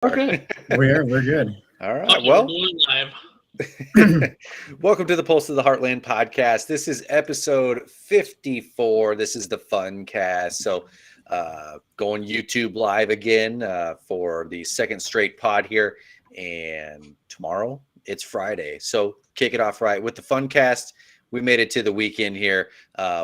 Okay. We're good. All right. Okay, Well, we're going live. welcome to the Pulse of the Heartland podcast. This is episode 54. This is the Funcast. So, going YouTube live again for the second straight pod here. And tomorrow it's Friday. So, kick it off right with the Funcast. We made it to the weekend here.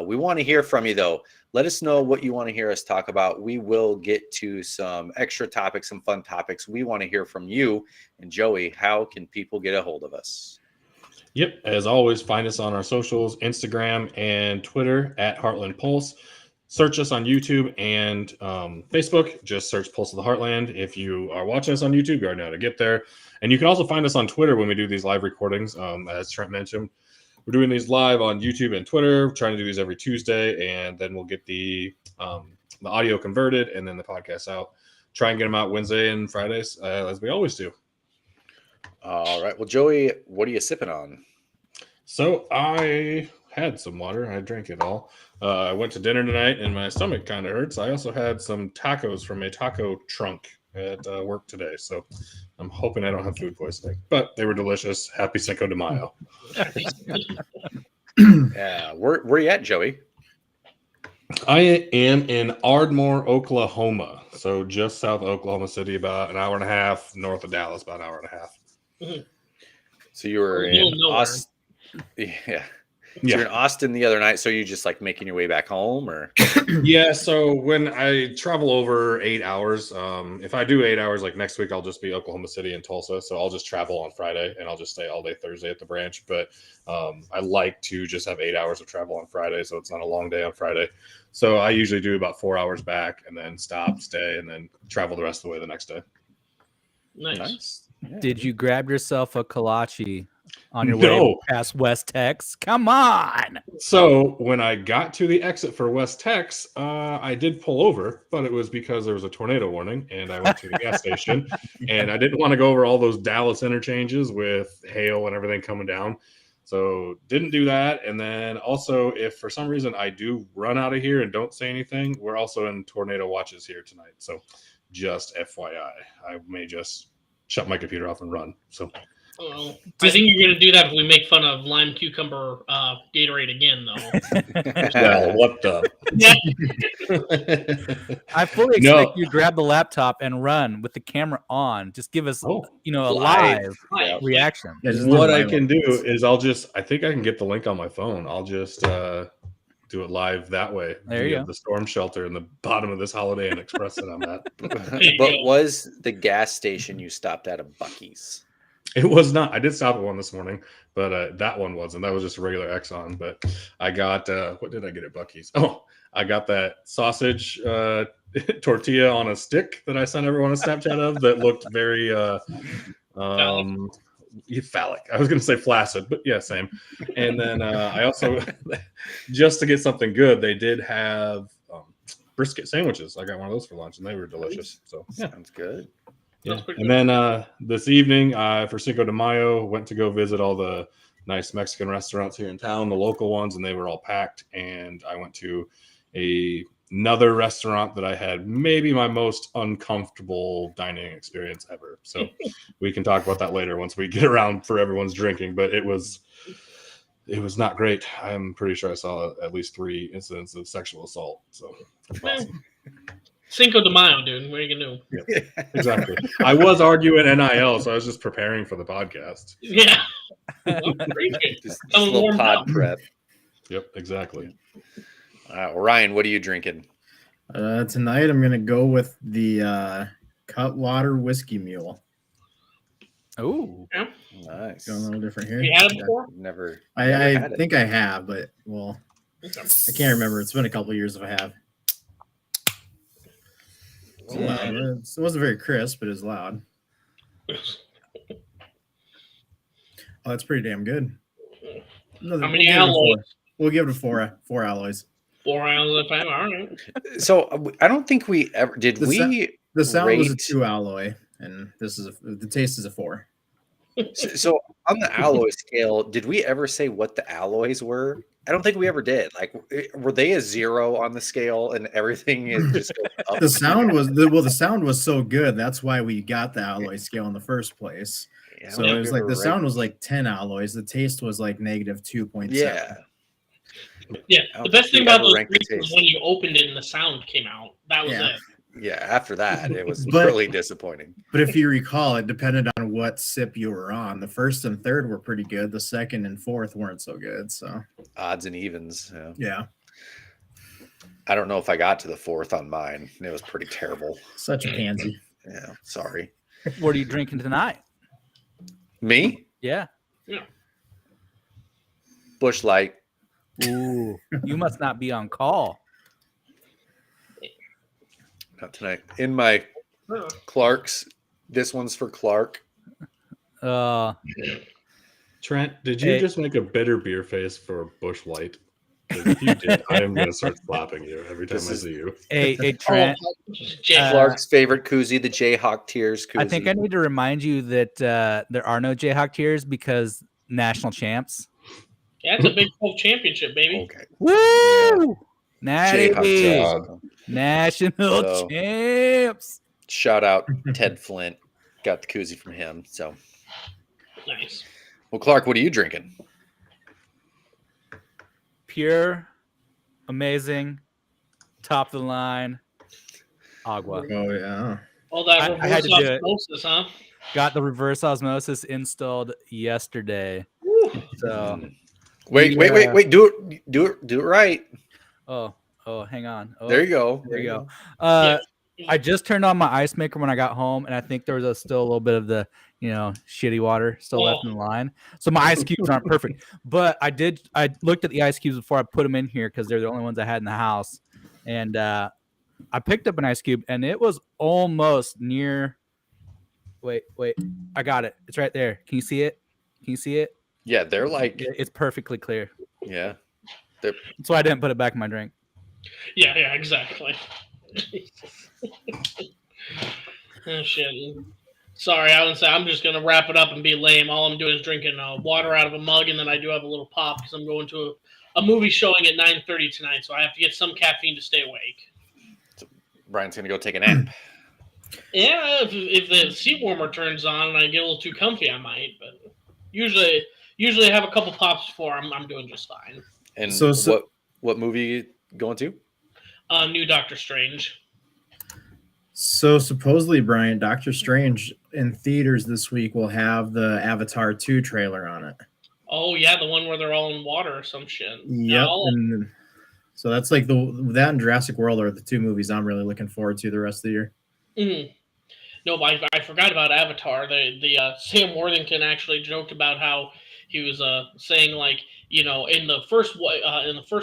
We want to hear from you, though. Let us know what you want to hear us talk about. We will get to some extra topics, some fun topics. We want to hear from you. And Joey, how can people get a hold of us? Yep. As always, find us on our socials, Instagram and Twitter at Heartland Pulse. Search us on YouTube and Facebook. Just search Pulse of the Heartland. If you are watching us on YouTube, you already know how to get there. And you can also find us on Twitter when we do these live recordings. As Trent mentioned, we're doing these live on YouTube and Twitter. We're trying to do these every Tuesday, and then we'll get the audio converted and then the podcast out. Try and get them out Wednesday and Fridays, as we always do. All right. Well, Joey, what are you sipping on? So I had some water. I drank it all. I went to dinner tonight, and my stomach kind of hurts. I also had some tacos from a taco trunk at work today. So I'm hoping I don't have food poisoning. But they were delicious. Happy Cinco de Mayo. Yeah. Where you at, Joey? I am in Ardmore, Oklahoma. So just south of Oklahoma City, about an hour and a half. North of Dallas, about an hour and a half. Mm-hmm. So you were in Austin. Yeah. So you're in Austin the other night. So you just like making your way back home, or? Yeah. So when I travel over 8 hours, if I do 8 hours, like next week, I'll just be Oklahoma City and Tulsa. So I'll just travel on Friday and I'll just stay all day Thursday at the branch. But I like to just have 8 hours of travel on Friday, so it's not a long day on Friday. So I usually do about 4 hours back and then stop, stay, and then travel the rest of the way the next day. Nice. Yeah. Did you grab yourself a kolache on your way past West Tex? Come on. So when I got to the exit for West Tex, I did pull over, but it was because there was a tornado warning, and I went to the gas station, and I didn't want to go over all those Dallas interchanges with hail and everything coming down. So didn't do that. And then also, if for some reason I do run out of here and don't say anything, we're also in tornado watches here tonight. So just FYI, I may just shut my computer off and run. So I think you're going to do that if we make fun of lime cucumber Gatorade again, though. well, what the? I fully expect you to grab the laptop and run with the camera on. Just give us, a live reaction. What I can do is I think I can get the link on my phone. I'll just do it live that way. There you go. The storm shelter in the bottom of this Holiday Inn Express that I'm at. But was the gas station you stopped at a Buc-ee's? It was not. I did stop at one this morning, but that one wasn't. That was just a regular Exxon. But I got, what did I get at Buc-ee's? Oh, I got that sausage tortilla on a stick that I sent everyone a Snapchat of that looked very phallic. I was going to say flaccid, but yeah, same. And then I also, just to get something good, they did have brisket sandwiches. I got one of those for lunch, and they were delicious. So yeah, sounds good. Yeah. And then this evening for Cinco de Mayo, went to go visit all the nice Mexican restaurants here in town, the local ones, and they were all packed. And I went to another restaurant that I had maybe my most uncomfortable dining experience ever. So we can talk about that later once we get around for everyone's drinking. But it was not great. I'm pretty sure I saw at least 3 incidents of sexual assault. So awesome. Cinco de Mayo, dude. What are you going to do? Yeah, exactly. I was arguing NIL, so I was just preparing for the podcast. Yeah. Just a little pod prep. Yep, exactly. Well, Ryan, what are you drinking? Tonight, I'm going to go with the Cutwater Whiskey Mule. Oh, yeah. Nice. Going a little different here. You had it before? Never I think I have, but I can't remember. It's been a couple of years if I have. It wasn't very crisp, but it was loud. Oh, that's pretty damn good. How many alloys? We'll give it a 4 alloys. 4 alloys. All right. So I don't think we ever did. The sound was a 2 alloy, and the taste is a 4. So on the alloy scale, did we ever say what the alloys were? I don't think we ever did. Like, were they a 0 on the scale and everything is just going up? The sound was so good. That's why we got the alloy scale in the first place. Yeah, I So don't it was like remember the sound right. was like 10 alloys. The taste was like negative 2.7. Yeah. Yeah, I don't the best think thing we about ever those ranked the drinks was taste. when you opened it and the sound came out. That was Yeah. it. Yeah, after that, it was But- really disappointing. But if you recall, it depended on what sip you were on. The first and third were pretty good. The second and fourth weren't so good. So Odds and evens. yeah, I don't know if I got to the fourth on mine. It was pretty terrible. such a pansy. Yeah, sorry. What are you drinking tonight? Me? Yeah. Bush Light. Ooh, you must not be on call. Not tonight. In my Clark's. This one's for Clark. Trent, did you Hey. just make a bitter beer face for Bush Light? 'Cause if you did, I am going to start slapping you every time This I is- see you. Hey, Trent. Jay, Clark's favorite koozie, the Jayhawk Tears koozie. I think I need to remind you that there are no Jayhawk tiers because national champs. yeah, it's a Big 12 championship, baby. Okay. Woo! Natty. Jayhawk Tears. National So- champs. Shout out Ted Flint. Got the koozie from him. So, Nice. well, Clark, what are you drinking? Pure, amazing, top of the line, agua. Oh yeah. All that I had to reverse do it. osmosis, huh? Got the reverse osmosis installed yesterday. So, Wait. Do it right. oh, hang on. Oh, There you go. There you go. I just turned on my ice maker when I got home, and I think there was still a little bit of the, shitty water still left in the line. So my ice cubes aren't perfect. But I looked at the ice cubes before I put them in here because they're the only ones I had in the house. And I picked up an ice cube, and it was almost near. Wait. I got it. It's right there. Can you see it? Yeah, they're like, It's perfectly clear. yeah. That's why I didn't put it back in my drink. Yeah, exactly. Oh, shit. Sorry, I would say I'm just gonna wrap it up and be lame. All I'm doing is drinking water out of a mug, and then I do have a little pop because I'm going to a movie showing at 9:30 tonight, so I have to get some caffeine to stay awake. Brian's gonna go take a nap. Yeah, if the seat warmer turns on and I get a little too comfy, I might. But usually I have a couple pops before I'm doing just fine. And So- what movie you going to? New Doctor Strange. So supposedly, Brian, Doctor Strange in theaters this week will have the Avatar 2 trailer on it. Oh yeah, the one where they're all in water or some shit. Yep. No. And so that's like that and Jurassic World are the two movies I'm really looking forward to the rest of the year. Mhm. No, but I forgot about Avatar. The Sam Worthington actually joked about how he was saying like, in the first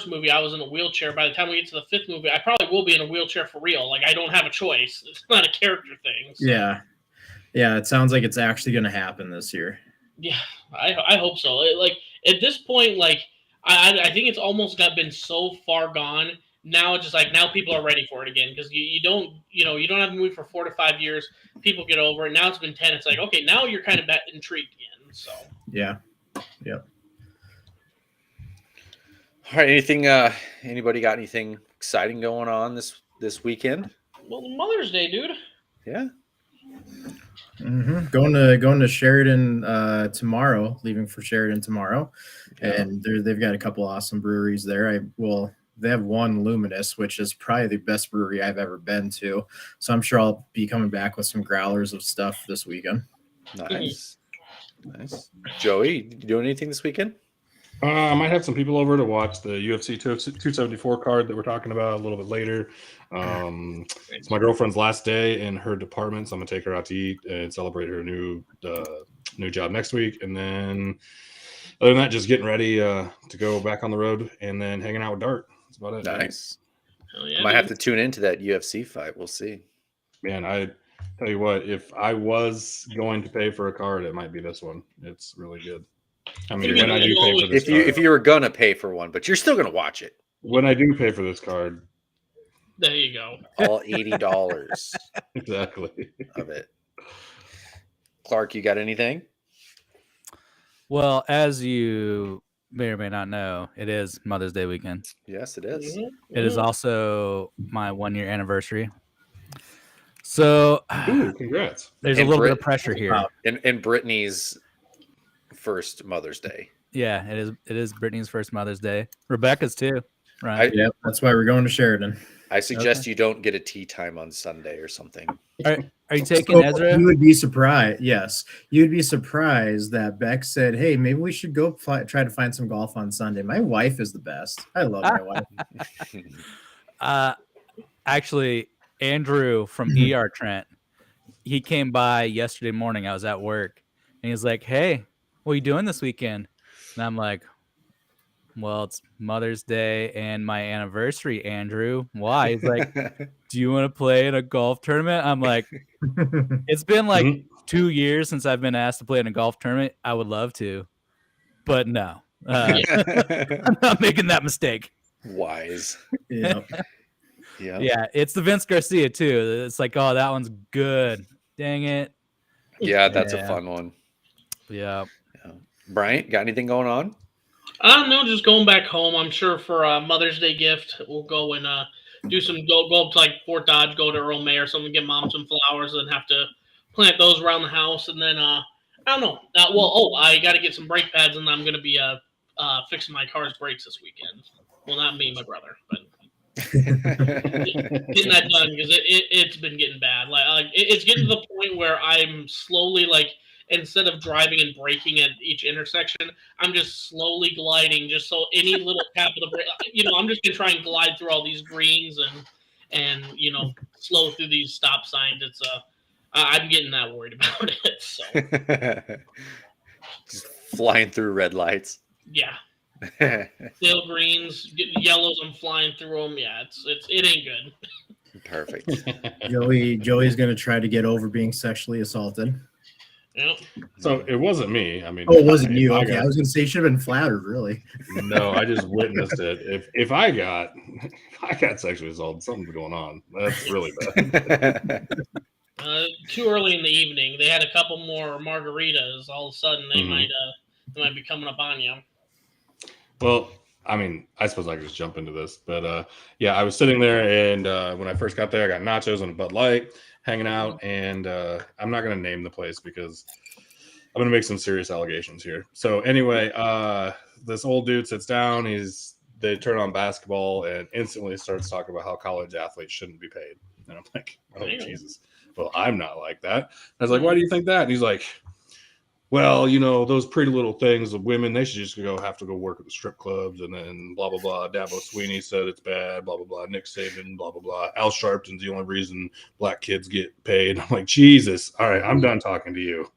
movie I was in a wheelchair. By the time we get to the fifth movie, I probably will be in a wheelchair for real. Like I don't have a choice. It's not a character thing. So, Yeah. It sounds like it's actually going to happen this year. yeah, I hope so. Like at this point, like I think it's almost been so far gone. Now it's just like now people are ready for it again because you don't have a movie for 4 to 5 years. People get over it. Now it's been 10. It's like okay, now you're kind of intrigued again. So Yeah. Yep. All right. Anything? Anybody got anything exciting going on this weekend? well, Mother's Day, dude. Yeah. Mm-hmm. Going to Sheridan tomorrow. Leaving for Sheridan tomorrow, and they've got a couple awesome breweries there. They have one, Luminous, which is probably the best brewery I've ever been to. So I'm sure I'll be coming back with some growlers of stuff this weekend. Nice. Joey, you doing anything this weekend? I might have some people over to watch the UFC 274 card that we're talking about a little bit later. It's my girlfriend's last day in her department, so I'm gonna take her out to eat and celebrate her new job next week. And then, other than that, just getting ready to go back on the road and then hanging out with Dart. That's about it. Nice. Hell yeah, Might have dude. to tune into that UFC fight. We'll see. Man, I tell you what, if I was going to pay for a card, it might be this one. It's really good. I mean, when I do pay for this If you were gonna pay for one, but you're still gonna watch it. when I do pay for this card, There you go. All $80 exactly. of it. Clark, you got anything? Well, as you may or may not know, it is Mother's Day weekend. Yes, it is. It is also my 1-year anniversary. So Ooh, congrats. there's a And little bit Brit- of pressure here. Wow. And Brittany's first Mother's Day. Yeah, it is Brittany's first Mother's Day. Rebecca's too, right? Yeah, that's why we're going to Sheridan. I suggest you don't get a tea time on Sunday or something. Are you taking So Ezra? you would be surprised. Yes, you'd be surprised that Beck said, "Hey, maybe we should go try to find some golf on Sunday." My wife is the best. I love my wife. Actually, Andrew from ER Trent, he came by yesterday morning. I was at work, and he's like, "Hey, what are you doing this weekend?" And I'm like, "Well, it's Mother's Day and my anniversary, Andrew. Why?" He's like, "Do you want to play in a golf tournament?" I'm like, "It's been like 2 years since I've been asked to play in a golf tournament. I would love to, but no, I'm not making that mistake." Wise. Yeah. Yeah, it's the Vince Garcia too. It's like, oh, that one's good. Dang it. Yeah, that's a Yeah. fun one. Yeah. Bryant, got anything going on? I don't know, just going back home. I'm sure for a Mother's Day gift, we'll go and do some go up to like Fort Dodge, go to Earl May or something, get mom some flowers, and have to plant those around the house. And then I don't know. I got to get some brake pads, and I'm gonna be fixing my car's brakes this weekend. Well, not me, my brother, but getting that done because it's been getting bad. Like it's getting to the point where I'm slowly instead of driving and braking at each intersection, I'm just slowly gliding, just so any little tap of the brake, I'm just gonna try and glide through all these greens and slow through these stop signs. It's I'm getting that worried about it. So just flying through red lights. Yeah. Still greens, yellows. I'm flying through them. Yeah, it ain't good. Perfect. Joey's gonna try to get over being sexually assaulted. Yep. So it wasn't me. I mean, Oh, it wasn't you. I Okay, I was gonna say you should have been flattered, really. No, I just witnessed it. If I got sexually assaulted, something's going on. That's really bad. Too early in the evening. They had a couple more margaritas. All of a sudden, they might be coming up on you. Well, I mean, I suppose I could just jump into this, but yeah, I was sitting there, and when I first got there, I got nachos and a Bud Light, hanging out, and I'm not going to name the place because I'm going to make some serious allegations here. So anyway, this old dude sits down. They turn on basketball and instantly starts talking about how college athletes shouldn't be paid, and I'm like, oh Jesus. Well, I'm not like that. I was like, why do you think that? And he's like, well, those pretty little things of women, they should just have to go work at the strip clubs, and then blah, blah, blah. Dabo Sweeney said it's bad, blah, blah, blah. Nick Saban, blah, blah, blah. Al Sharpton's the only reason black kids get paid. I'm like, Jesus. All right, I'm done talking to you.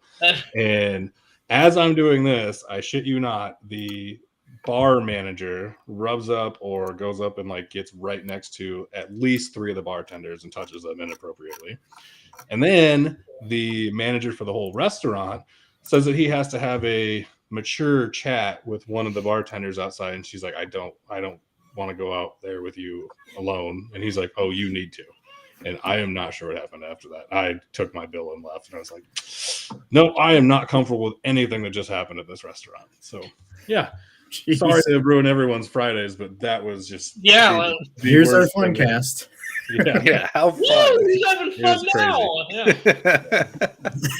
And as I'm doing this, I shit you not, the bar manager rubs up or goes up and gets right next to at least 3 of the bartenders and touches them inappropriately. And then the manager for the whole restaurant says that he has to have a mature chat with one of the bartenders outside, and she's like, I don't want to go out there with you alone. And he's like, oh, you need to. And I am not sure what happened after that. I took my bill and left, and I was like, no, I am not comfortable with anything that just happened at this restaurant. So yeah, Jeez. Sorry to ruin everyone's Fridays, but that was just the here's our worst fun thing. cast. Yeah, how fun. Woo, he's having fun was now. Yeah.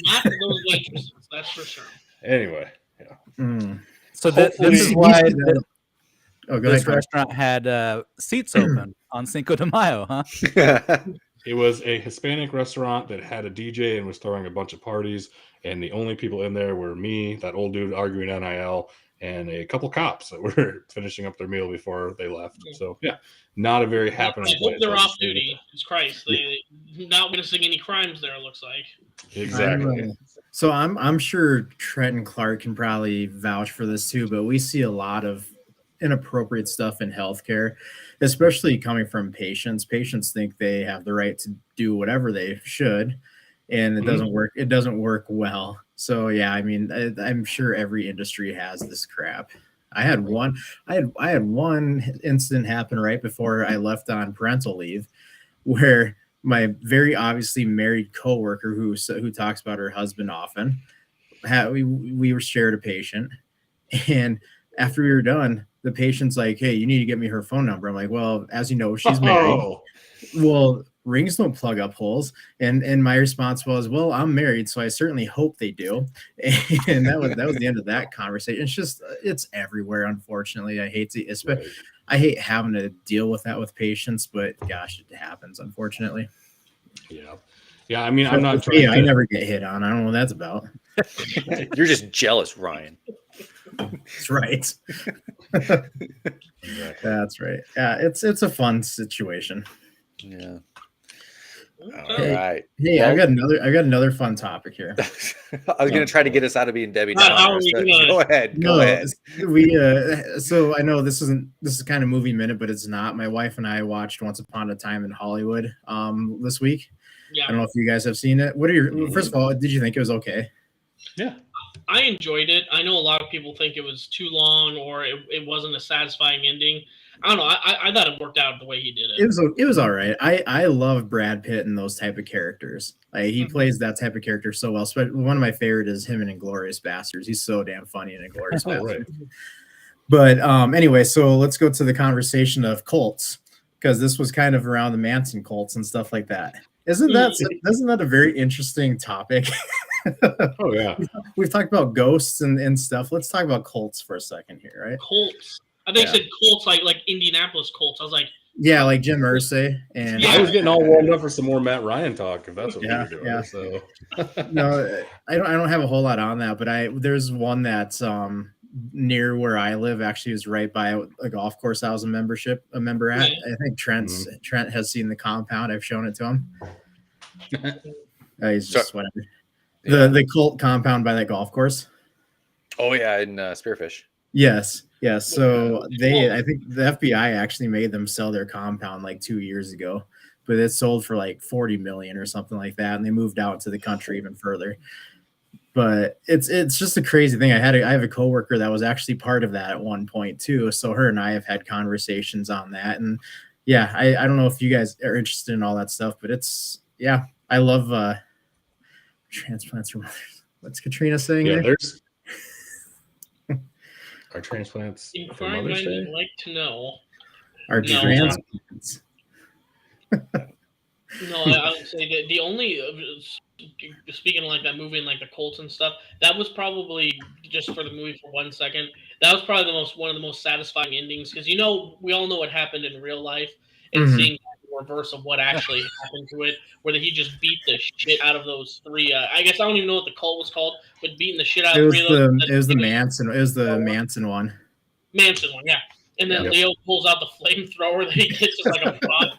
Not those waitresses, that's for sure. Anyway, yeah. So this is We why see that- Oh, go this ahead. restaurant had seats open on Cinco de Mayo, huh? It was a Hispanic restaurant that had a DJ and was throwing a bunch of parties, and the only people in there were me, that old dude arguing NIL, and a couple cops that were finishing up their meal before they left. So yeah, not a very happening I hope place. they're off duty. Jesus Christ, they not witnessing any crimes there. It looks like Exactly. So I'm sure Trent and Clark can probably vouch for this too, but we see a lot of inappropriate stuff in healthcare, especially coming from patients. Patients think they have the right to do whatever they should, and it doesn't work. It doesn't work well. So yeah, I mean, I'm sure every industry has this crap. I had one incident happen right before I left on parental leave, where my very obviously married coworker who talks about her husband often, we were shared a patient, and after we were done, the patient's like, "Hey, you need to get me her phone number." I'm like, "Well, as you know, she's married." Oh, Well, rings don't plug up holes. And my response was, "Well, I'm married, so I certainly hope they do." And that was the end of that conversation. It's just it's everywhere, unfortunately. I hate to right. I hate having to deal with that with patients, but gosh, it happens, unfortunately. Yeah. Yeah. I mean, I'm So not with trying me, to. I never get hit on. I don't know what that's about. You're just jealous, Ryan. That's right. Exactly. That's right. Yeah, it's a fun situation. Yeah. All Okay. right. Hey, Well, I got another fun topic here. I was going to try to get us out of being Debbie How are Downers. we But gonna- go ahead. Go No, ahead. we so I know this is kind of movie minute, but it's not. My wife and I watched Once Upon a Time in Hollywood this week. I Yeah, don't know if you guys have seen it. What are your Mhm. first of all, did you think it was okay? Yeah. I enjoyed it. I know a lot of people think it was too long or it wasn't a satisfying ending. I don't know. I thought it worked out the way he did it. It was all right. I love Brad Pitt and those type of characters. Like he Mhm. plays that type of character so well. So one of my favorite is him in Inglourious Bastards. He's so damn funny in Inglourious Oh, right. Bastards. But anyway, so let's go to the conversation of cults because this was kind of around the Manson cults and stuff like that. Isn't that a very interesting topic? Oh, yeah. We've talked about ghosts and stuff. Let's talk about cults for a second here, right? Colts. I think Yeah. said Colts like Indianapolis Colts. I was like, Yeah, like Jim Irsay and Yeah. I was getting all warmed up for some more Matt Ryan talk, if that's what Yeah, we were doing. yeah. So, no, I don't have a whole lot on that, but there's one that's near where I live. Actually, is right by a golf course. I was a member at. Yeah. I think Trent has seen the compound. I've shown it to him. He's just whatever. The cult compound by that golf course. Oh, yeah. In Spearfish. Yes. So I think the FBI actually made them sell their compound like 2 years ago, but it sold for like 40 million or something like that, and they moved out to the country even further. But it's just a crazy thing. I have a coworker that was actually part of that at one point too. So her and I have had conversations on that, and yeah, I don't know if you guys are interested in all that stuff, but I love transplants from others. What's Katrina saying? yeah, there? there's our transplants for inquiring Mother's minds Day. would like to know. Our No. transplants. No, I would say that the only speaking of like that movie and like the Colts and stuff, that was probably just for the movie for 1 second. That was probably one of the most satisfying endings because we all know what happened in real life and Mhm. seeing the reverse of what actually happened to it, where he just beat the shit out of those three. I guess I don't even know what the cult was called, but beating the shit out of three of those. It was the Manson one. Manson one, yeah. And then Yep. Leo pulls out the flamethrower that he gets just like a prop.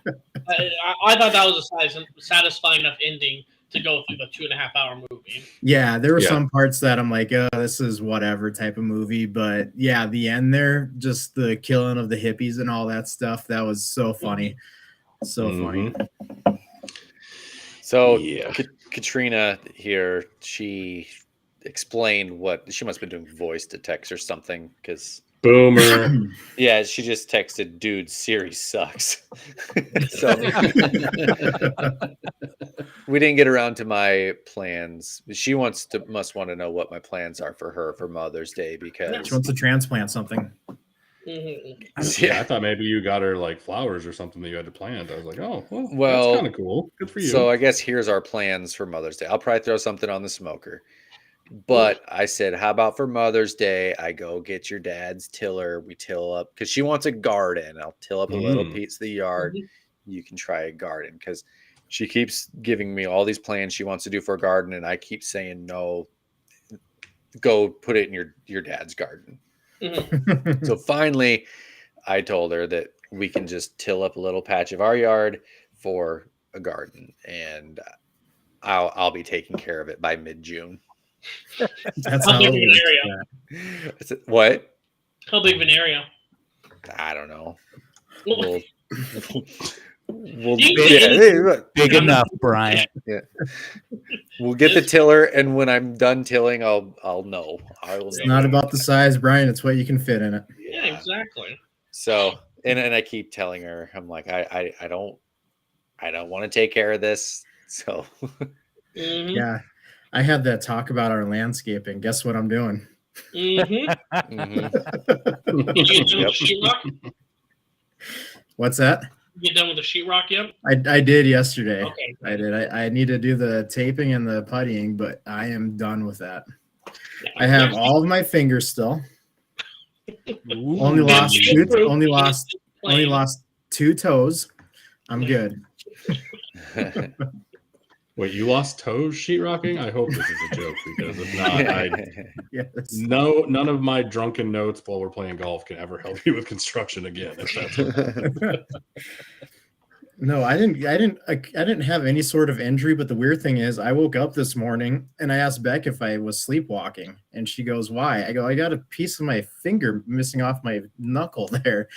I thought that was a satisfying enough ending to go through the 2.5 hour movie. Yeah, there were Yeah. some parts that I'm like, oh, this is whatever type of movie. But yeah, the end there, just the killing of the hippies and all that stuff, that was so funny. So funny. Mhm. So Yeah. Katrina here, she explained what she must have been doing voice to text or something because Boomer. yeah, she just texted, dude, Siri sucks. So we didn't get around to my plans. She must want to know what my plans are for her for Mother's Day She because wants to transplant something. Mm-hmm. Yeah, I thought maybe you got her like flowers or something that you had to plant. I was like, oh, well Well, that's kind of cool. Good for you. so I guess here's our plans for Mother's Day. I'll probably throw something on the smoker. But I said, how about for Mother's Day, I go get your dad's tiller. We till up because she wants a garden. I'll till up a little piece of the yard. You can try a garden because she keeps giving me all these plans she wants to do for a garden. And I keep saying, no, go put it in your dad's garden. Mm-hmm. So finally, I told her that we can just till up a little patch of our yard for a garden. And I'll be taking care of it by mid-June. That's How how big it of an works. area? I said, what? How big of an area? I don't know. Well, We'll You- look, Big enough, Brian. we'll get the tiller, and when I'm done tilling, I'll know. I will It's know. not about the size, Brian. It's what you can fit in it. yeah, exactly. So, and I keep telling her, I'm like, I don't want to take care of this. So, Mm-hmm. Yeah. I had that talk about our landscaping. Guess what I'm doing? Mm-hmm. Mhm. Did you get done Yep. with the sheetrock? What's that? You get done with the sheetrock yet? I did yesterday. Okay. I did. I need to do the taping and the puttying, but I am done with that. Yeah. I have all of my fingers still. Only Ooh. lost Yeah, two. Only lost Playing. 2 toes. I'm good. Wait, you lost toes sheetrocking? I hope this is a joke because if not, Yes. none of my drunken notes while we're playing golf can ever help you with construction again. If that's what happened. No, I didn't have any sort of injury, but the weird thing is I woke up this morning and I asked Beck if I was sleepwalking, and she goes, "Why?" I go, "I got a piece of my finger missing off my knuckle there.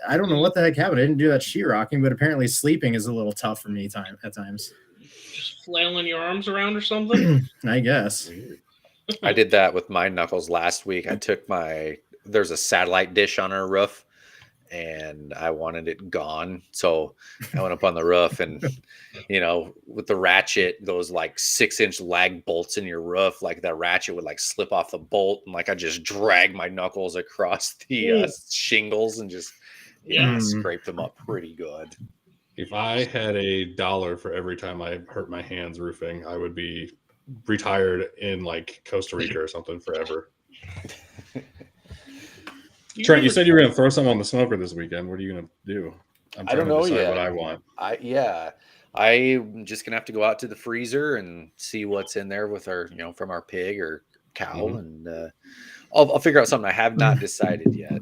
I don't know what the heck happened. I didn't do that sheetrocking, but apparently sleeping is a little tough for me at times. Just flailing your arms around or something. I guess. I did that with my knuckles last week. I took there's a satellite dish on our roof and I wanted it gone. So I went up on the roof and, with the ratchet, those like 6-inch lag bolts in your roof, like that ratchet would like slip off the bolt. And like, I just dragged my knuckles across the shingles and just scraped them up pretty good. If I had $1 for every time I hurt my hands roofing, I would be retired in like Costa Rica or something forever. Trent, you said you were going to throw some on the smoker this weekend. What are you going to do? I'm I don't trying know to decide yet. what I want. I'm just gonna have to go out to the freezer and see what's in there with our, from our pig or cow, and I'll figure out something. I have not decided yet.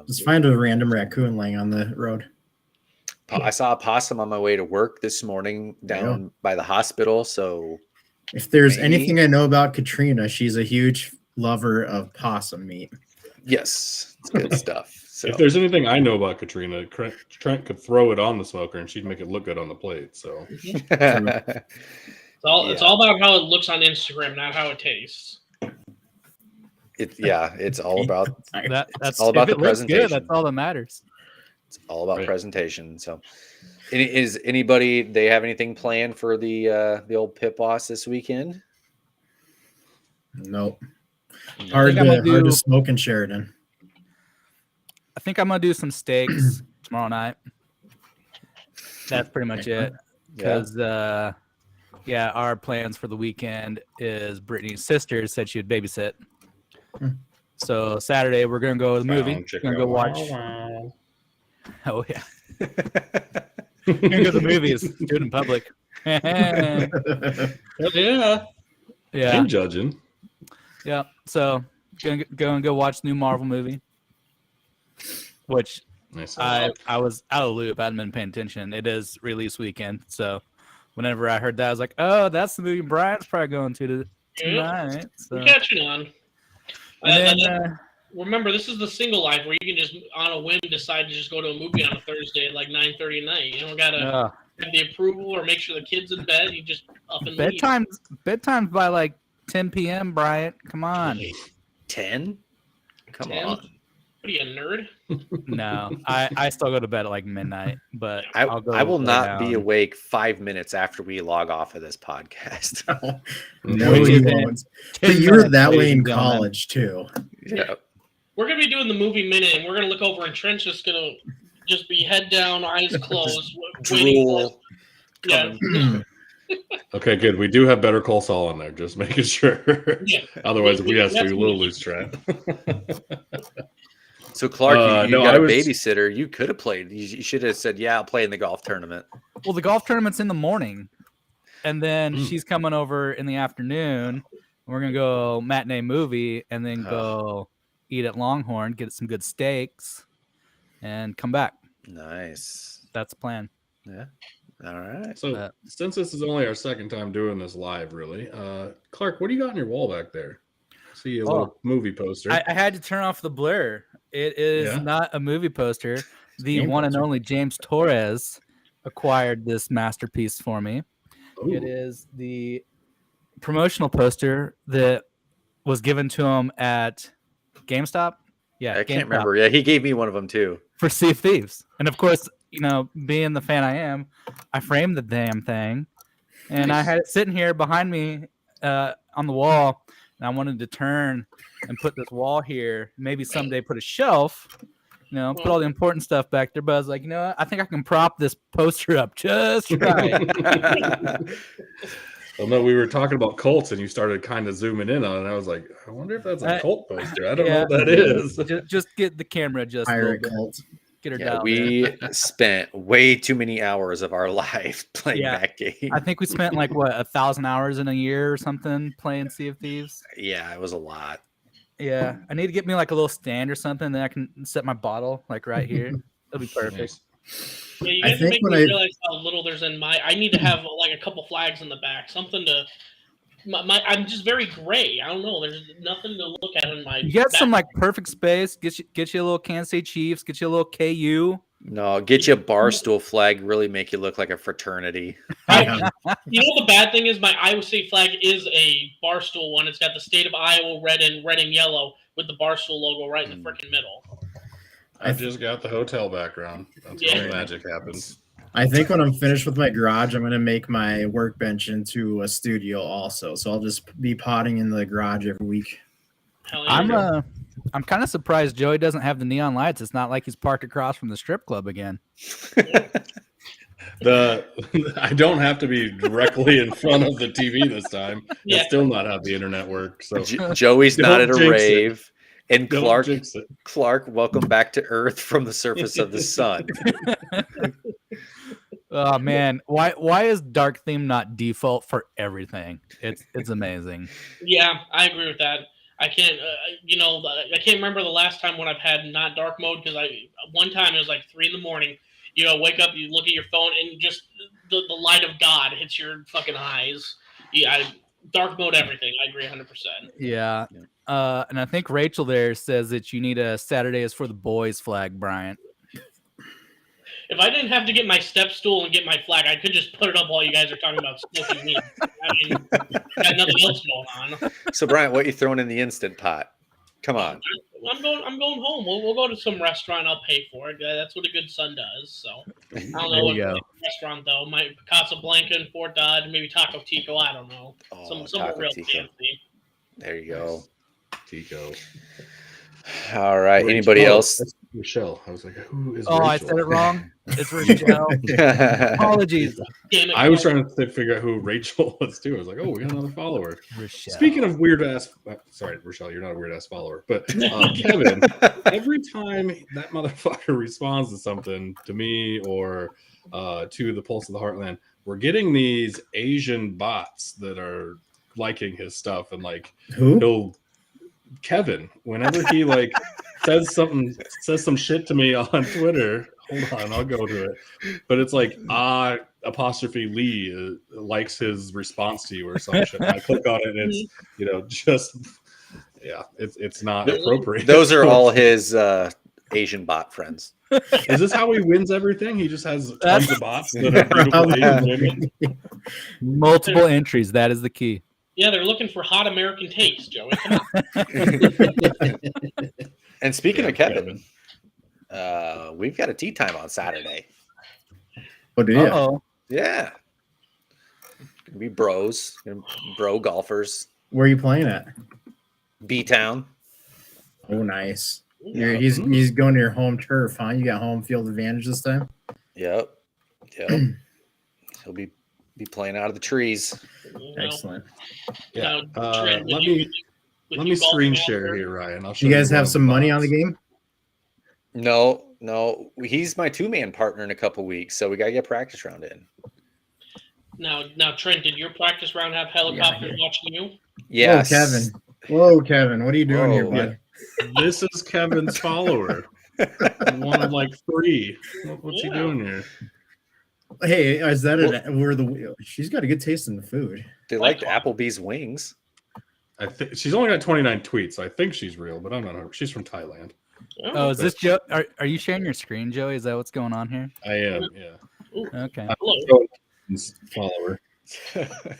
Just find a random raccoon laying on the road. I saw a possum on my way to work this morning down by the hospital. So if there's anything I know about Katrina, she's a huge lover of possum meat. Yes, it's good stuff. So if there's anything I know about Katrina, Trent could throw it on the smoker and she'd make it look good on the plate. So it's all about how it looks on Instagram, not how it tastes. It's all about that's all about the if it looks presentation. good, that's all that matters. It's all about presentation. So, is anybody? They have anything planned for the old pit boss this weekend? Nope. Hard to smoke in Sheridan. I think I'm gonna do some steaks tomorrow night. That's pretty much it. Because our plans for the weekend is Brittany's sister said she would babysit. So Saturday we're gonna go to the movie. We're gonna go watch. Oh yeah. We're gonna go to the movies. Do it in public. yeah. I'm judging. Yeah. So gonna go watch the new Marvel movie. Which I was out of the loop. I hadn't been paying attention. It is release weekend. So whenever I heard that, I was like, oh, that's the movie Brian's probably going to tonight. So. We're catching on. And then, remember, this is the single life where you can just, on a whim, decide to just go to a movie on a Thursday at like 9:30 at night. You don't got to have the approval or make sure the kid's in bed. You just up and leave. Bedtime's by like 10 p.m., Bryant. Come on. 10? Come 10? on. What are you, a nerd? No, I still go to bed at like midnight, but I will not be awake 5 minutes after we log off of this podcast. No, you won't. But you were that way in college too. Yeah. We're gonna be doing the movie minute, and we're gonna look over, and Trent's just gonna be head down, eyes closed, drool. Yeah. Okay, good. We do have Better Call Saul in there, just making sure. Yeah. Otherwise, we will lose track. So Clark, you got a babysitter. You could have played. You should have said, "Yeah, I'll play in the golf tournament." Well, the golf tournament's in the morning, and then she's coming over in the afternoon. We're gonna go matinee movie, and then go eat at Longhorn, get some good steaks, and come back. Nice. That's the plan. Yeah. All right. So since this is only our second time doing this live, really, Clark, what do you got on your wall back there? See a little movie poster. I had to turn off the blur. It is not a movie poster. The one and only James Torres acquired this masterpiece for me. Ooh. It is the promotional poster that was given to him at GameStop. Yeah, I can't remember. Yeah, he gave me one of them too. For Sea of Thieves. And of course, being the fan I am, I framed the damn thing. And I had it sitting here behind me on the wall. and I wanted to turn and put this wall here. Maybe someday put a shelf, put all the important stuff back there. But I was like, you know what? I think I can prop this poster up just right. Well, no, we were talking about Colts, and you started kind of zooming in on it. And I was like, I wonder if that's a Colt poster. I don't know what that is. Just get the camera just Pirate Colt. Get her down. We spent way too many hours of our life playing that game. I think we spent like 1,000 hours in a year or something playing Sea of Thieves. Yeah, it was a lot. Yeah, I need to get me like a little stand or something that I can set my bottle like right here. That'll be perfect. Yeah, you guys make me realize how little there's in my. I need to have like a couple flags in the back, something to. I'm just very gray. I don't know. There's nothing to look at in my. You got some like perfect space. Get you a little Kansas City Chiefs. Get you a little KU. No, get you a Barstool flag. Really make you look like a fraternity. You know the bad thing is my Iowa State flag is a Barstool one. It's got the state of Iowa red and yellow with the Barstool logo right in the freaking middle. I just got the hotel background. That's where magic happens. I think when I'm finished with my garage, I'm going to make my workbench into a studio also. So I'll just be potting in the garage every week. I'm kind of surprised Joey doesn't have the neon lights. It's not like he's parked across from the strip club again. I don't have to be directly in front of the TV this time. And still not have the internet work. So Joey's not at a rave. And Clark, welcome back to Earth from the surface of the sun. Oh man, why is dark theme not default for everything? It's amazing. Yeah, I agree with that. I can't, I can't remember the last time when I've had not dark mode because one time it was like 3 a.m. Wake up, you look at your phone, and just the light of God hits your fucking eyes. Yeah, dark mode everything. I agree 100%. Yeah. And I think Rachel there says that you need a Saturday is for the boys flag, Bryant. If I didn't have to get my step stool and get my flag, I could just put it up while you guys are talking about smoking weed. I mean, got nothing else going on. So, Bryant, what are you throwing in the Instant Pot? Come on. I'm going home. We'll go to some restaurant. I'll pay for it. That's what a good son does. So I don't know what restaurant though. My Casablanca in Fort Dodge, maybe Taco Tico. I don't know. Some real fancy. There you go. Tico. All right. Anybody else? Rochelle. I was like, who is Rachel? I said it wrong. It's Rochelle. Apologies. Damn it, I was trying to figure out who Rachel was too. I was like, oh, we got another follower. Rochelle. Speaking of weird ass, sorry, Rochelle, you're not a weird ass follower, but Kevin, every time that motherfucker responds to something to me or to the Pulse of the Heartland, we're getting these Asian bots that are liking his stuff, and like Kevin, whenever he like says some shit to me on Twitter. Hold on, I'll go to it. But it's like apostrophe Lee likes his response to you or some shit. And I click on it, and it's it's not appropriate. Those are all his Asian bot friends. Is this how he wins everything? He just has tons of bots that are beautiful Asian women. Multiple entries. That is the key. Yeah, they're looking for hot American takes, Joey. Come on. And speaking of Kevin, we've got a tea time on Saturday. Oh, do you? Yeah. Gonna be bros, bro golfers. Where are you playing at? B-Town. Oh, nice. He's going to your home turf, huh? You got home field advantage this time? Yep. He'll be playing out of the trees. Excellent. Yeah. Let me screen share here, Ryan. I'll show you guys have some money on the game? No. He's my 2-man partner in a couple weeks, so we gotta get practice round in. Now, Trent, did your practice round have helicopters watching you? Yes. Whoa, Kevin. What are you doing here, bud? This is Kevin's follower. One of like 3. What's he doing here? Hey, is that she's got a good taste in the food. They liked Applebee's wings. I think she's only got 29 tweets. So I think she's real, but I'm not sure. She's from Thailand. Oh, is this Joe? Are you sharing your screen, Joey? Is that what's going on here? I am, yeah. Okay. Follower.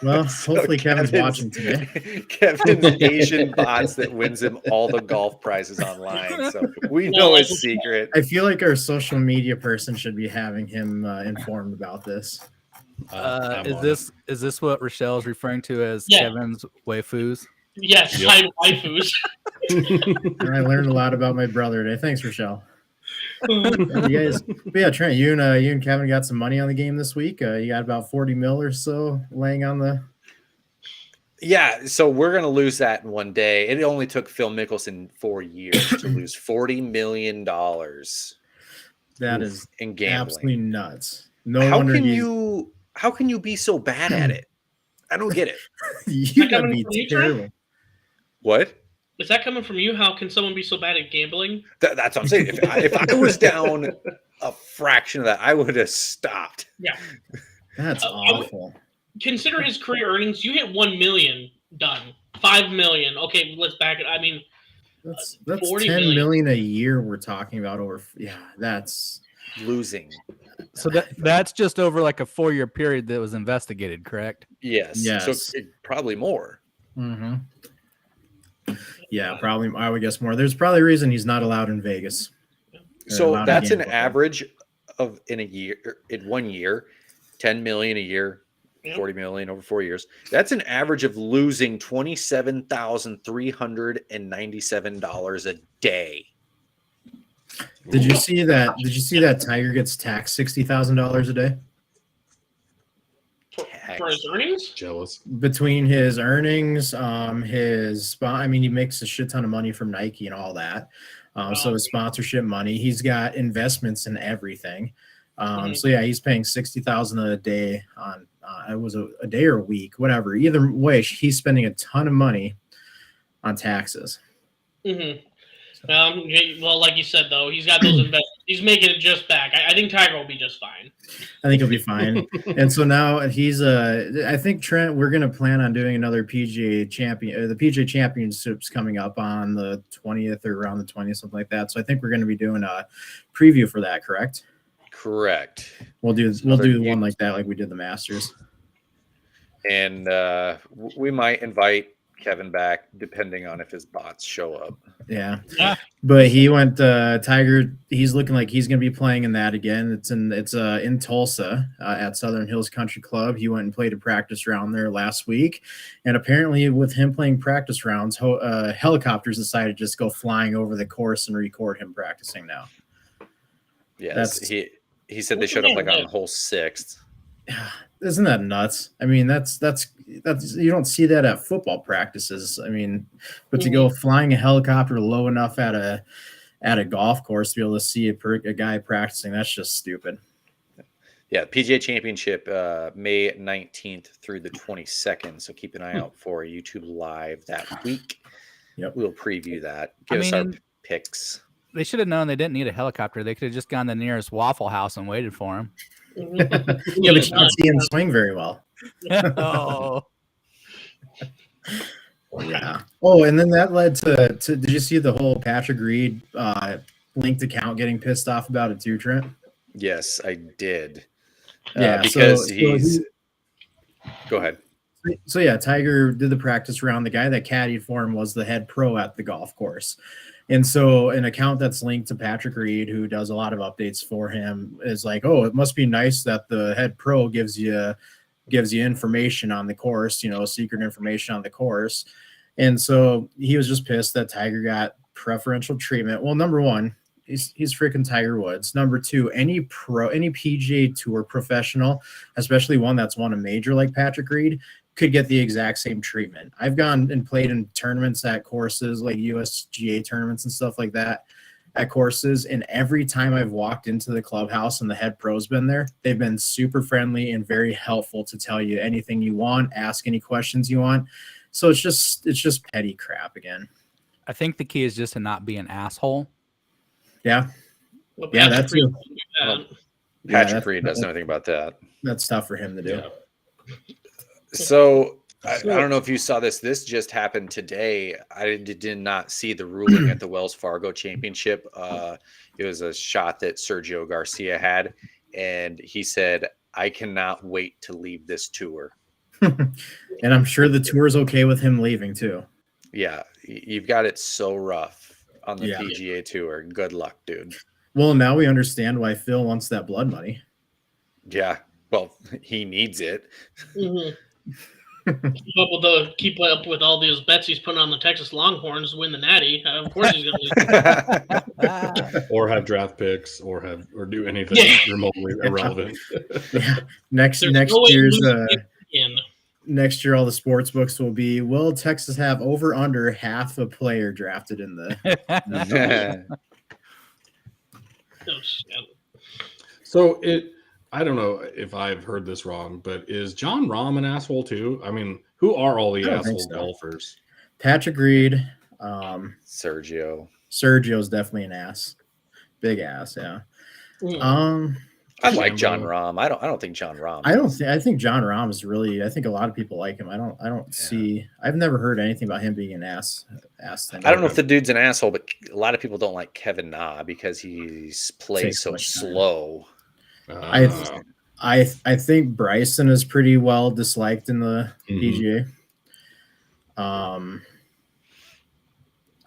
Well, hopefully Kevin's watching today. Kevin's Asian bots that wins him all the golf prizes online. So we know his secret. I feel like our social media person should be having him informed about this. Is this what Rochelle is referring to as Kevin's waifus? Yes, Yep. hide waifus. And I learned a lot about my brother today. Thanks, Rochelle. Yeah, you guys, but yeah, Trent, you and Kevin got some money on the game this week. You got about 40 mil or so laying on the. Yeah, so we're going to lose that in one day. It only took Phil Mickelson 4 years to lose $40 million That is in gambling. absolutely nuts. No How wonder can you be so bad at it? I don't get it. you gotta coming be from you, terrible. What? Is that coming from you? How can someone be so bad at gambling? That's what I'm saying. If I was down a fraction of that, I would have stopped. Yeah. That's awful. Consider his career earnings. You hit 1 million, done. 5 million. Okay, let's back it. I mean, That's 40 10 million. million a year we're talking about over. Yeah, that's Losing. So that's just over like a 4-year period that was investigated, correct? Yes. Yes. So probably more. Mm-hmm. Yeah, probably. I would guess more. There's probably a reason he's not allowed in Vegas. So that's an average of in 1 year, 10 million a year, 40 million over 4 years. That's an average of losing $27,397 a day. Did you see that? Did you see that Tiger gets taxed $60,000 a day For his earnings? Jealous. between his earnings, his spot? I mean, he makes a shit ton of money from Nike and all that. So his sponsorship money, he's got investments in everything. So yeah, he's paying $60,000 a day on. It was a day or a week, whatever. Either way, he's spending a ton of money on taxes. Mm-hmm. Well, like you said, though, he's got those investments. He's making it just back. I think Tiger will be just fine. I think he'll be fine. And so now he's I think Trent, we're gonna plan on doing another PGA champion. The PGA Championship's coming up on the 20th or around the 20th, something like that. So I think we're gonna be doing a preview for that. Correct? Correct. We'll do one like that, like we did the Masters. And we might invite Kevin back, depending on if his bots show up. Yeah. But he went Tiger. He's looking like he's going to be playing in that again. It's in Tulsa at Southern Hills Country Club. He went and played a practice round there last week, and apparently with him playing practice rounds, helicopters decided to just go flying over the course and record him practicing now. Yes, he said they showed up like on hole 6th. Isn't that nuts? I mean, that's you don't see that at football practices. I mean, but to go flying a helicopter low enough at a golf course to be able to see a guy practicing, that's just stupid. Yeah, PGA Championship May 19th through the 22nd. So keep an eye out for YouTube Live that week. Yep, we'll preview that. Give us our picks. They should have known they didn't need a helicopter. They could have just gone to the nearest Waffle House and waited for him. Yeah, but you can't see him swing very well. Oh. Yeah. Oh, and then that led to did you see the whole Patrick Reed linked account getting pissed off about it too, Trent? Yes, I did. Yeah, because go ahead. So yeah, Tiger did the practice round. The guy that caddied for him was the head pro at the golf course. And so an account that's linked to Patrick Reed, who does a lot of updates for him, is like, oh, it must be nice that the head pro gives you information on the course, secret information on the course. And so he was just pissed that Tiger got preferential treatment. Well, number one, he's freaking Tiger Woods. Number two, any PGA Tour professional, especially one that's won a major like Patrick Reed, could get the exact same treatment. I've gone and played in tournaments at courses like USGA tournaments and stuff like that at courses. And every time I've walked into the clubhouse and the head pro's been there, they've been super friendly and very helpful to tell you anything you want, ask any questions you want. So it's just petty crap again. I think the key is just to not be an asshole. Yeah. Well, Yeah, that's it. Patrick Reed doesn't know anything about that. That's tough for him to do. Yeah. So I don't know if you saw this. This just happened today. I did not see the ruling at the Wells Fargo Championship. It was a shot that Sergio Garcia had, and he said, "I cannot wait to leave this tour." And I'm sure the tour is okay with him leaving too. Yeah, you've got it so rough on the PGA Tour. Good luck, dude. Well, now we understand why Phil wants that blood money. Yeah, well, he needs it. Mm-hmm. keep up with all those bets he's putting on the Texas Longhorns, win the Natty. Of course he's going to lose. Or have draft picks, or do anything remotely irrelevant. Yeah. Next There's no way year's losing again. next year all the sports books will be, will Texas have over under half a player drafted in the Oh, shit. So I don't know if I've heard this wrong, but is John Rahm an asshole too? I mean, who are all the I don't think asshole so. golfers? Patrick Reed, Sergio's definitely an ass. Big ass, yeah. Mm. I like John Rahm. I don't think John Rahm. I think John Rahm is really. I think a lot of people like him. I don't see. I've never heard anything about him being an ass. I don't know if the dude's an asshole, but a lot of people don't like Kevin Na because he plays so slow. I think Bryson is pretty well disliked in the PGA.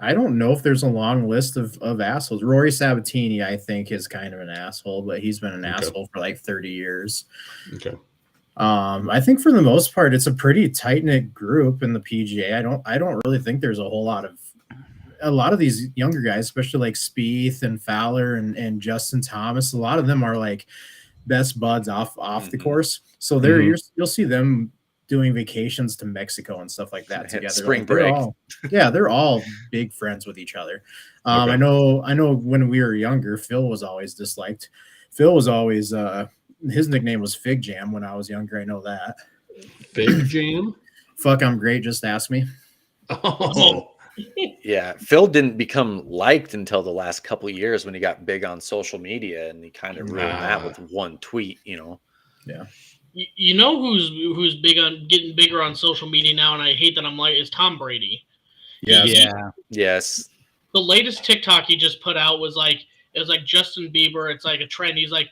I don't know if there's a long list of assholes. Rory Sabatini, I think, is kind of an asshole, but he's been an asshole for like 30 years. Okay. I think for the most part, it's a pretty tight-knit group in the PGA. I don't really think there's a lot of these younger guys, especially like Spieth and Fowler and Justin Thomas. A lot of them are like best buds off the course. So you'll see them doing vacations to Mexico and stuff like that together. Spring break. They're all big friends with each other. I know when we were younger, Phil was always disliked. Phil was always his nickname was Fig Jam when I was younger. I know that. Fig Jam? Fuck, I'm great. Just ask me. Oh. Yeah, Phil didn't become liked until the last couple of years when he got big on social media, and he kind of ruined that with one tweet, Yeah. You know who's big on getting bigger on social media now, and I hate that I'm like, is Tom Brady. Yes. The latest TikTok he just put out was like, it was like Justin Bieber. It's like a trend. He's like,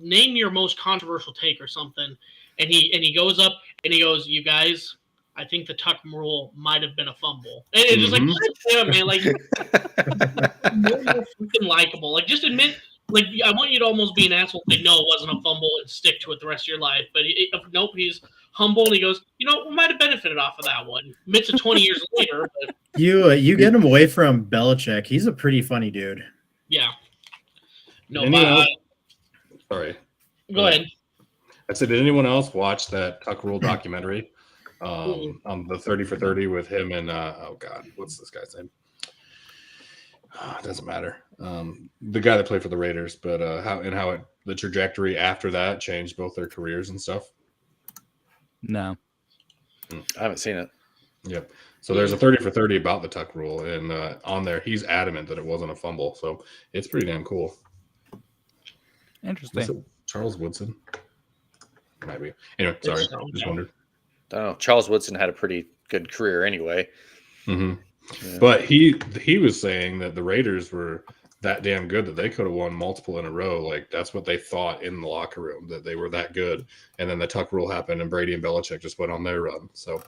name your most controversial take or something, and he goes up and he goes, you guys, I think the tuck rule might have been a fumble. And it's just like, yeah, man, like, more freaking likable. Like, just admit. Like, I want you to almost be an asshole and say, no, it wasn't a fumble and stick to it the rest of your life. But nope, he's humble and he goes, we might have benefited off of that one. Admits it 20 years later. But you get him away from Belichick. He's a pretty funny dude. Yeah. No, sorry. Go ahead. I said, did anyone else watch that Tuck Rule documentary on the 30 for 30 with him and, what's this guy's name? It doesn't matter. The guy that played for the Raiders, but how the trajectory after that changed both their careers and stuff. No, I haven't seen it. Yep. So there's a 30 for 30 about the tuck rule, and on there he's adamant that it wasn't a fumble. So it's pretty damn cool. Interesting. Charles Woodson, might be. Anyway, sorry, just wondered. Oh, Charles Woodson had a pretty good career anyway. Mm-hmm. Yeah. But he was saying that the Raiders were that damn good that they could have won multiple in a row. Like, that's what they thought in the locker room, that they were that good. And then the tuck rule happened, and Brady and Belichick just went on their run. So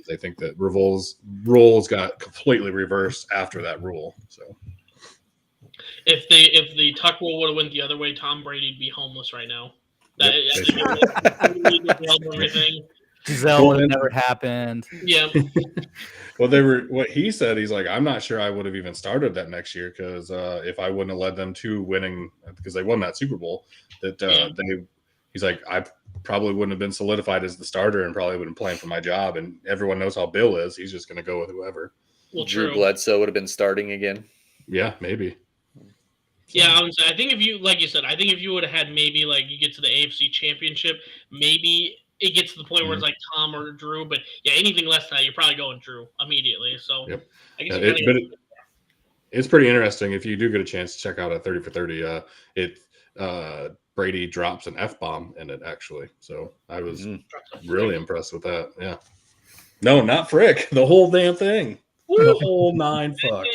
they think that roles got completely reversed after that rule. So if the tuck rule would have went the other way, Tom Brady'd be homeless right now. Everything. Giselle would have never happened. Yeah. Well, what he said, he's like, I'm not sure I would have even started that next year, because if I wouldn't have led them to winning, because they won that Super Bowl, he's like, I probably wouldn't have been solidified as the starter and probably wouldn't play for my job. And everyone knows how Bill is. He's just going to go with whoever. Well, Drew Bledsoe would have been starting again. Yeah, maybe. Yeah, I think if you, like you said, I think if you would have had maybe like you get to the AFC Championship, maybe it gets to the point where it's like Tom or Drew, but yeah, anything less than that, you're probably going Drew immediately. So yep. I guess it's pretty interesting. If you do get a chance to check out a 30 for 30, Brady drops an F-bomb in it, actually. So I was really impressed with that. Yeah. No, not frick. The whole damn thing. The whole 9 fuck.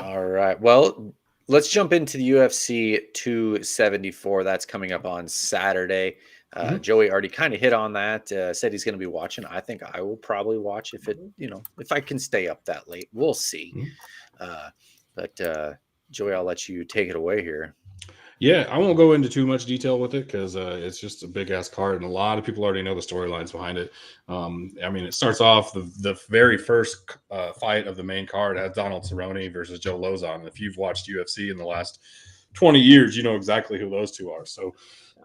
All right. Well, let's jump into the UFC 274. That's coming up on Saturday. Joey already kind of hit on that. Said he's going to be watching. I think I will probably watch if I can stay up that late. We'll see. But Joey, I'll let you take it away here. Yeah, I won't go into too much detail with it because it's just a big ass card, and a lot of people already know the storylines behind it. I mean, it starts off the very first fight of the main card has Donald Cerrone versus Joe Lozon. If you've watched UFC in the last 20 years, you know exactly who those two are. So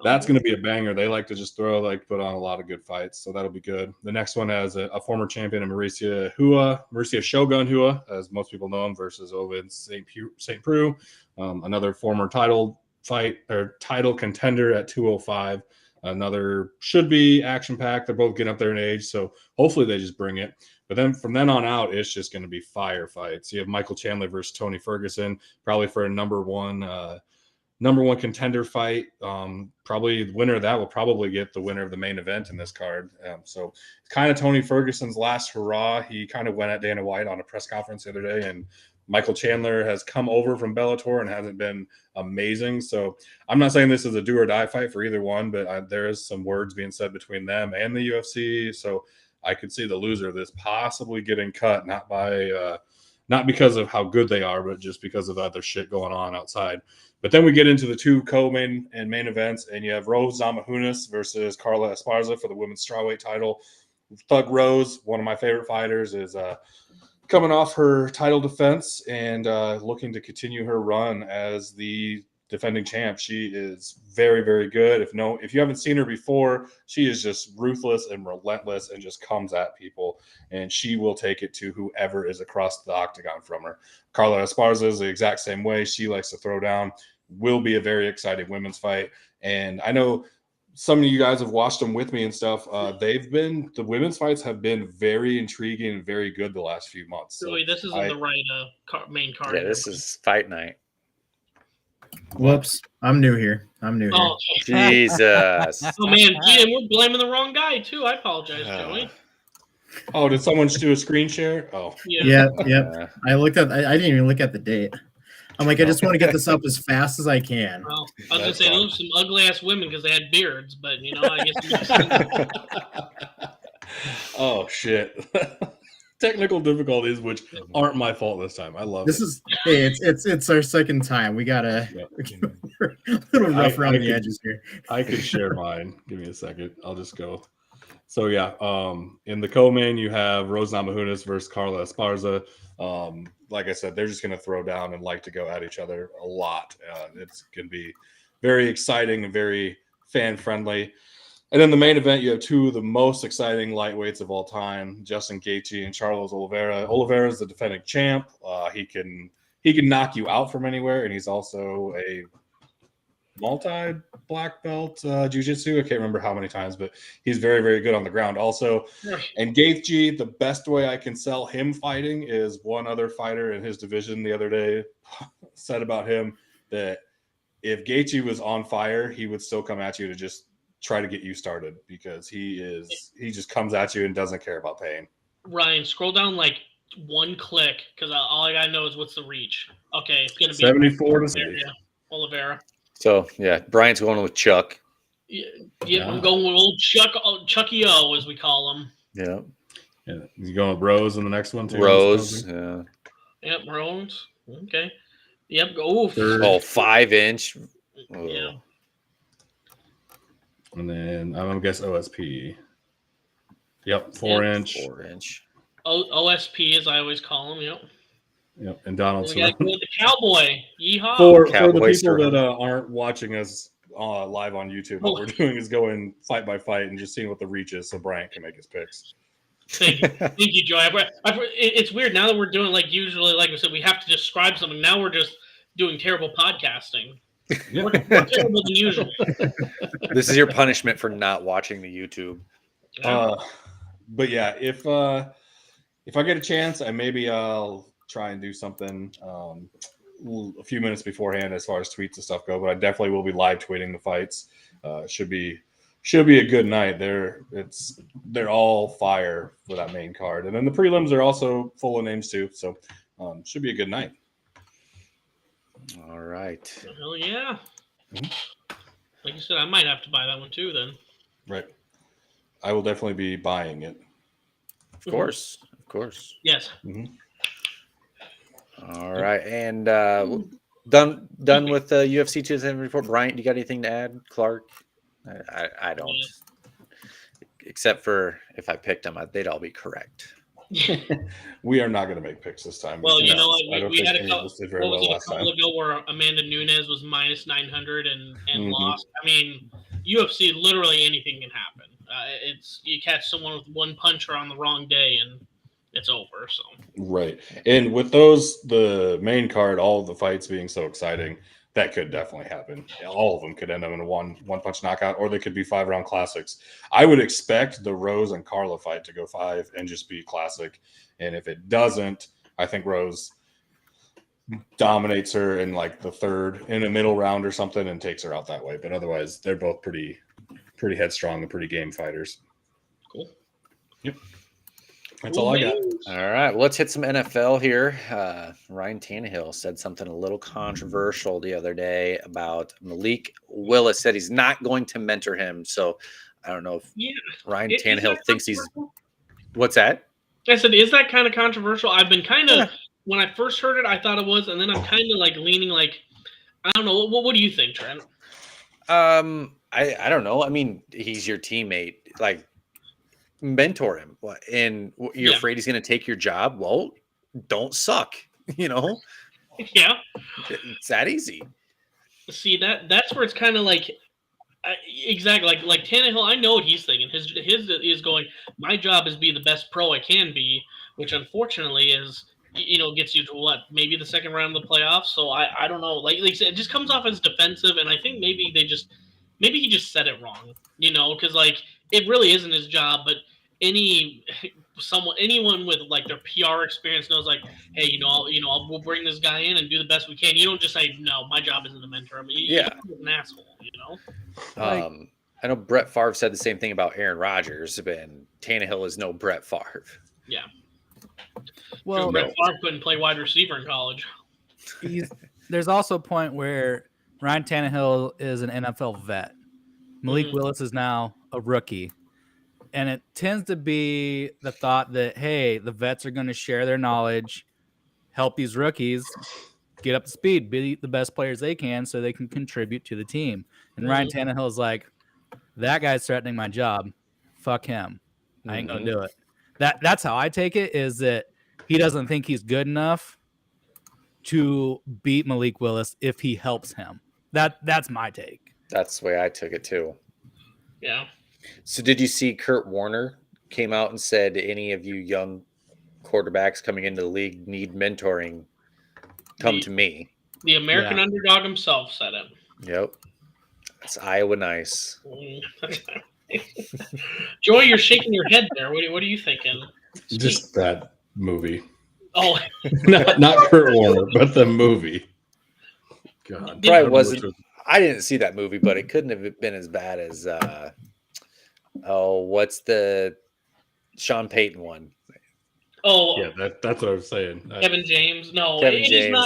that's going to be a banger. They like to just put on a lot of good fights, so that'll be good. The next one has a former champion of Mauricio Shogun Hua, as most people know him, versus Ovid St. Preux, another former title contender at 205. Another should be action packed. They're both getting up there in age, so hopefully they just bring it. But then from then on out, it's just going to be fire fights. You have Michael Chandler versus Tony Ferguson, probably for a number one contender fight. Probably the winner of that will probably get the winner of the main event in this card. So it's kind of Tony Ferguson's last hurrah. He kind of went at Dana White on a press conference the other day, and Michael Chandler has come over from Bellator and hasn't been amazing. So I'm not saying this is a do or die fight for either one, but there is some words being said between them and the UFC. So I could see the loser of this possibly getting cut, not because of how good they are, but just because of other shit going on outside. But then we get into the two co-main and main events, and you have Rose Namajunas versus Carla Esparza for the women's strawweight title. Thug Rose, one of my favorite fighters, is coming off her title defense and looking to continue her run as the defending champ. She is very, very good. If you haven't seen her before, she is just ruthless and relentless and just comes at people, and she will take it to whoever is across the octagon from her. Carla Esparza is the exact same way. She likes to throw down. Will be a very exciting women's fight, and I know some of you guys have watched them with me and stuff. The women's fights have been very intriguing and very good the last few months. So Really, this isn't the right main card. Yeah, this is fight night. Whoops, I'm new here. Oh, Jesus. oh man, Ian, we're blaming the wrong guy too. I apologize, Joey. Oh, did someone just do a screen share? Oh, yeah. I didn't even look at the date. I'm like, I just want to get this up as fast as I can. Well, I was going to say, those are some ugly ass women because they had beards, but I guess. Oh shit! Technical difficulties, which aren't my fault this time. I love this. It's our second time. We gotta we're a little rough around the edges here. I could share mine. Give me a second. I'll just go. So yeah, in the co-main you have Rose Namajunas versus Carla Esparza. Like I said, they're just going to throw down and like to go at each other a lot. It's going to be very exciting and very fan-friendly. And then the main event, you have two of the most exciting lightweights of all time, Justin Gaethje and Charles Oliveira. Oliveira is the defending champ. He can knock you out from anywhere, and he's also a multi-black belt jiu-jitsu. I can't remember how many times, but he's very, very good on the ground also. And Gaethje, the best way I can sell him fighting is one other fighter in his division the other day said about him that if Gaethje was on fire, he would still come at you to just try to get you started because he just comes at you and doesn't care about pain. Ryan, scroll down like one click because all I gotta know is what's the reach. Okay, it's gonna be 74 to 60. Oliveira. So yeah, Brian's going with Chuck. Yeah, I'm going with old Chucky O, as we call him. Yeah. You going with Rose in the next one too? Rose. Yeah. Yep, Rose. Okay. Yep. Go. 5-inch. Oh. Yeah. And then I'm gonna guess OSP. Yep, 4-inch. 4-inch. OSP, as I always call him. Yep. Yep, and Donald. We got the cowboy. Yeehaw! For the Cowboy people that aren't watching us live on YouTube, what we're doing is going fight by fight and just seeing what the reach is, so Brian can make his picks. Thank you, Joey. It's weird now that we're doing usually, like I said, we have to describe something. Now we're just doing terrible podcasting. Yeah. We're terrible than usual. This is your punishment for not watching the YouTube. But yeah, if I get a chance, I'll try and do something a few minutes beforehand as far as tweets and stuff go. But I definitely will be live tweeting the fights. Should be a good night. They're all fire for that main card, and then the prelims are also full of names too. So should be a good night. All right. Hell yeah. Mm-hmm. Like you said, I might have to buy that one too then. Right. I will definitely be buying it. Of course. Of course. Yes. Mm-hmm. All right. And Done with the UFC 274. Bryant, you got anything to add? Clark? I don't. Except for if I picked them, they'd all be correct. We are not going to make picks this time. Well, you know I what? don't We think had a any of couple. us did very What was well it, a last couple time. ago where Amanda Nunes was minus 900 and Mhm. lost? I mean, UFC, literally anything can happen. It's you catch someone with one puncher on the wrong day and it's over. So Right. And with those, the main card, all of the fights being so exciting, that could definitely happen. All of them could end up in a one punch knockout, or they could be 5-round classics. I would expect the Rose and Carla fight to go 5 and just be classic. And if it doesn't, I think Rose dominates her in like the third, in a middle round or something, and takes her out that way. But otherwise, they're both pretty headstrong and pretty game fighters. cool. Yep. That's all I got. All right, well, let's hit some NFL here. Ryan Tannehill said something a little controversial the other day about Malik Willis. Said he's not going to mentor him. So I don't know if Ryan Tannehill thinks he's. What's that? I said, is that kind of controversial? I've been kind of when I first heard it, I thought it was, and then I'm kind of like leaning like, I don't know. What do you think, Trent? I don't know. I mean, he's your teammate. Like, mentor him. And you're afraid he's going to take your job? Well, don't suck. You know? Yeah, it's that easy. See that's where it's kind of like. Exactly, like Tannehill. I know what he's thinking. His is going. My job is be the best pro I can be, which unfortunately is gets you to what, maybe the second round of the playoffs. So I don't know. Like I said, it just comes off as defensive, and I think maybe he just said it wrong. Because like it really isn't his job. But anyone with like their PR experience knows like, hey, we'll bring this guy in and do the best we can. You don't just say no. My job isn't to mentor him. You're an asshole. I know Brett Favre said the same thing about Aaron Rodgers, and Tannehill is no Brett Favre. Yeah. Well, Brett Favre couldn't play wide receiver in college. There's also a point where Ryan Tannehill is an NFL vet. Malik Willis is now a rookie. And it tends to be the thought that, hey, the vets are going to share their knowledge, help these rookies get up to speed, be the best players they can so they can contribute to the team. And Ryan Tannehill is like, that guy's threatening my job. Fuck him. I ain't going to do it. That's how I take it, is that he doesn't think he's good enough to beat Malik Willis if he helps him. That's my take. That's the way I took it too. Yeah. So did you see Kurt Warner came out and said any of you young quarterbacks coming into the league need mentoring? Come to me. The American underdog himself said it. Yep. That's Iowa nice. Joy, you're shaking your head there. What are you thinking? Just that movie. Oh. not Kurt Warner, but the movie. God. Probably wasn't. I didn't see that movie, but it couldn't have been as bad as what's the Sean Payton one? Oh, yeah, that's what I was saying. Kevin James. No, Kevin James.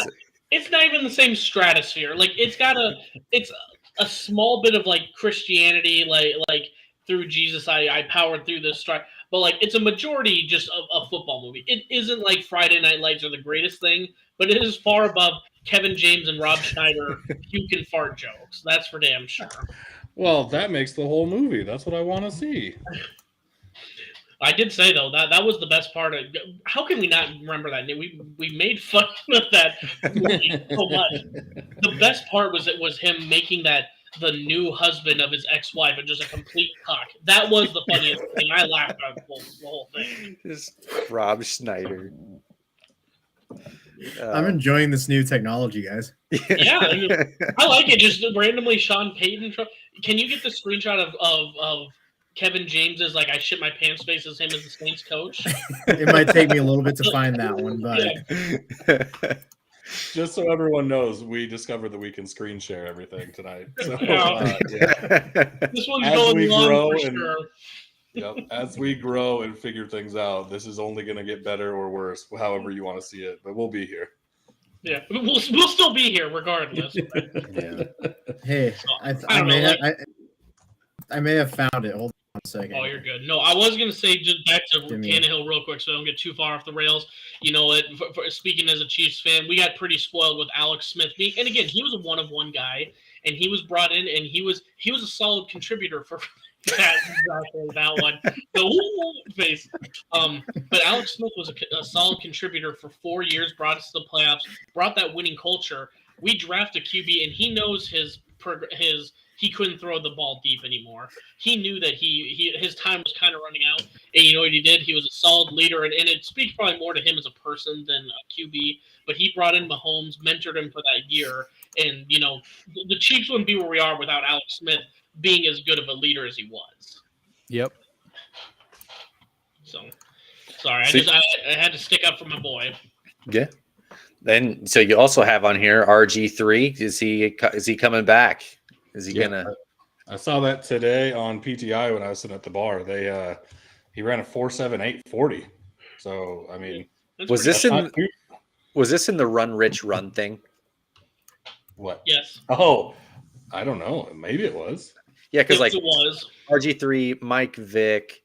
It's not even the same stratosphere. Like it's a small bit of like Christianity, like through Jesus, I powered through this strike. But like it's a majority just a football movie. It isn't like Friday Night Lights are the greatest thing, but it is far above Kevin James and Rob Schneider puke and fart jokes. That's for damn sure. Well, that makes the whole movie. That's what I want to see. I did say though that was the best part of. How can we not remember that? We made fun of that movie so much. The best part was him making that the new husband of his ex-wife and just a complete cock. That was the funniest thing. I laughed at the whole thing. Just Rob Schneider. I'm enjoying this new technology, guys. Yeah, I like it. Just randomly Sean Payton. Can you get the screenshot of Kevin James's like I shit my pants face as him as the Saints coach? It might take me a little bit to find that one, but just so everyone knows, we discovered that we can screen share everything tonight. So this one's going long for sure. Yep. As we grow and figure things out, this is only going to get better or worse, however you want to see it. But we'll be here. Yeah, we'll still be here regardless. Yeah. Hey, I may have found it. Hold on. second. Oh, you're good. No, I was going to say just back to Give me- Tannehill real quick so I don't get too far off the rails. You know, speaking as a Chiefs fan, we got pretty spoiled with Alex Smith being, and again, he was a one-of-one guy, and he was brought in, and he was a solid contributor for that one. The face. But Alex Smith was a solid contributor for 4 years, brought us to the playoffs, brought that winning culture. We draft a QB, and he knows he couldn't throw the ball deep anymore. He knew that his time was kind of running out, and you know what he did? He was a solid leader, and it speaks probably more to him as a person than a QB. But he brought in Mahomes, mentored him for that year, and you know the Chiefs wouldn't be where we are without Alex Smith being as good of a leader as he was. Yep. So, sorry, I had to stick up for my boy. Yeah. Then, so you also have on here RG3. Is he coming back? Is he gonna? I saw that today on PTI when I was sitting at the bar. He ran a 4.78 So I mean, was this in the run rich run thing? What? Yes. Oh, I don't know. Maybe it was. Yeah, because like it was RG3, Mike Vick,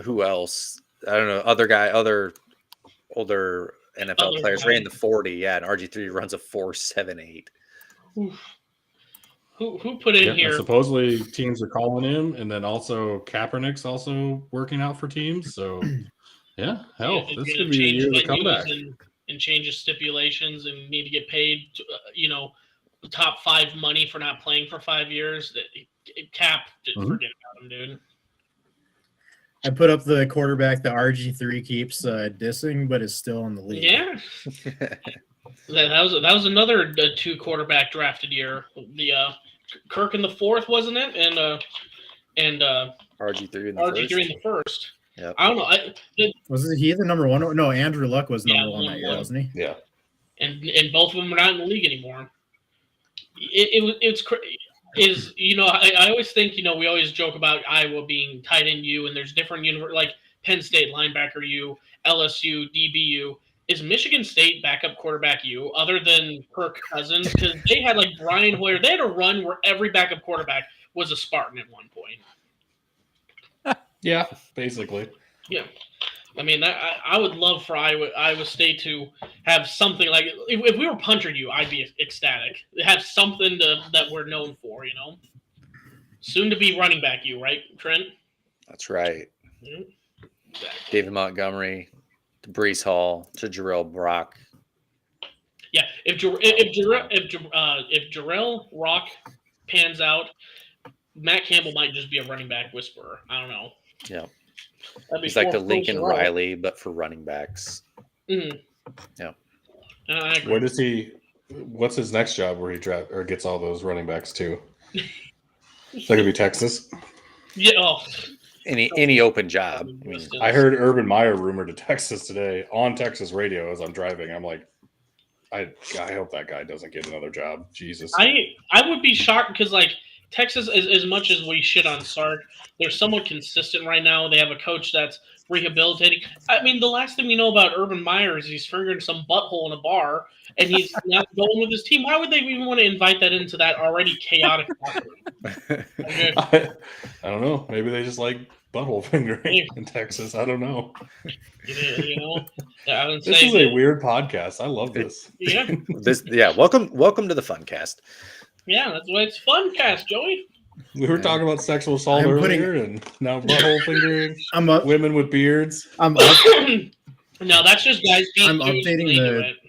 who else? I don't know. Other older NFL players ran the 40. Yeah, and RG3 runs a 4.78. Who put in here? Supposedly teams are calling him, and then also Kaepernick's also working out for teams. So yeah, hell, this could be a year of the comeback. And change his stipulations and need to get paid, top 5 money for not playing for 5 years. Cap, forget about him, dude. I put up the quarterback that RG3 keeps dissing, but is still in the league. Yeah, that was another 2 quarterback drafted year. The Kirk in the 4th, wasn't it? And RG3 in the first. Yep. I don't know. Was he the number 1? No, Andrew Luck was number 1 that year, wasn't he? Yeah. And both of them are not in the league anymore. It's crazy. I always think, we always joke about Iowa being tight end U, and there's different like Penn State linebacker U, LSU, DBU. Is Michigan State backup quarterback U other than Kirk Cousins? Because they had like Brian Hoyer. They had a run where every backup quarterback was a Spartan at one point. Yeah, basically. Yeah. I mean, I would love for Iowa State to have something like if we were punter U, I'd be ecstatic. Have something that we're known for, Soon to be running back U, right, Trent? That's right. Mm-hmm. Exactly. David Montgomery to Breece Hall to Jarrell Brock. Yeah, if Jarrell Rock pans out, Matt Campbell might just be a running back whisperer. I don't know. Yeah. He's like the Lincoln Riley, but for running backs. Mm-hmm. Yeah. Where does what's his next job where he gets all those running backs too? Is that gonna be Texas? Yeah. Oh. Any open job. I mean, I heard Urban Meyer rumored to Texas today on Texas radio as I'm driving. I'm like, I hope that guy doesn't get another job. Jesus. I would be shocked because like Texas, as much as we shit on Sark, they're somewhat consistent right now. They have a coach that's rehabilitating. I mean, the last thing we know about Urban Meyer is he's fingering some butthole in a bar, and he's not going with his team. Why would they even want to invite that into that already chaotic locker room? Okay. I don't know. Maybe they just like butthole fingering in Texas. I don't know. This is a weird podcast. I love this. Yeah. Welcome to the Funcast. Yeah, that's why it's Funcast, Joey. We were talking about sexual assault earlier, and now butthole fingering. Women with beards. No, that's just guys being updating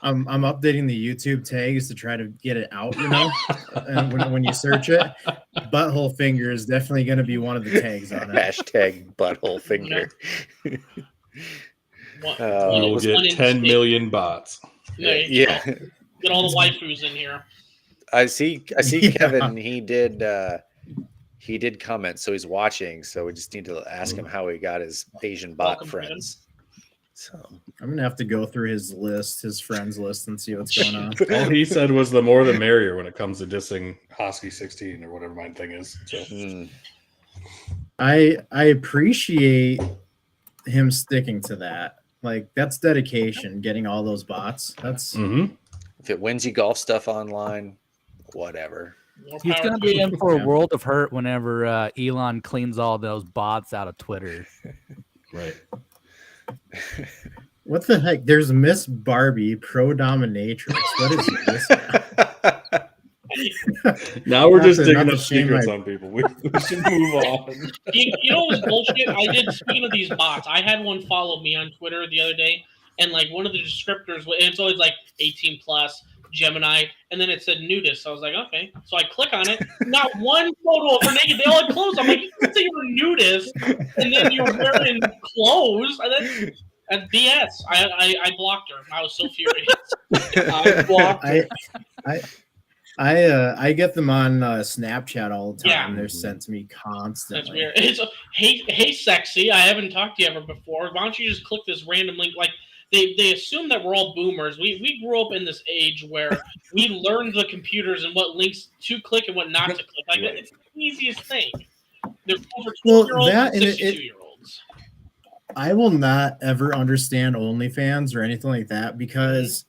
I'm updating the YouTube tags to try to get it out, and when you search it, butthole finger is definitely going to be one of the tags on it. Hashtag butthole finger. You will get 10 million bots. Yeah. Get all the waifus in here. I see Kevin, he did comment, so he's watching, so we just need to ask him how he got his Asian bot friends. So I'm gonna have to go through his friends list, and see what's going on. All he said was the more the merrier when it comes to dissing Hosky 16 or whatever my thing is. So. I appreciate him sticking to that. Like, that's dedication, getting all those bots. That's if it wins you golf stuff online, whatever. More He's power gonna to be him. in for Yeah. a world of hurt whenever Elon cleans all those bots out of Twitter. Right. What the heck? There's Miss Barbie, pro dominatrix. What is this? Now we're Not just to- digging not to up shame secrets my- on people. We should move on. You know what was bullshit? I did. Speaking of these bots, I had one follow me on Twitter the other day, and like one of the descriptors, and it's always like 18 plus, Gemini, and then it said nudist. So I was like, okay. So I click on it. Not one photo of her naked. They all had clothes. I'm like, you can say you're a nudist, and then you're wearing clothes. And that's BS. I blocked her. I was so furious. I blocked her. I get them on Snapchat all the time. Yeah. They're sent to me That's constantly. weird. It's hey, sexy. I haven't talked to you ever before. Why don't you just click this random link? Like they assume that we're all boomers. We grew up in this age where we learned the computers and what links to click and what not to click. Like Right. it's the easiest thing. There's over Well, 12-year-olds that and and it- 62-year-olds. I will not ever understand OnlyFans or anything like that because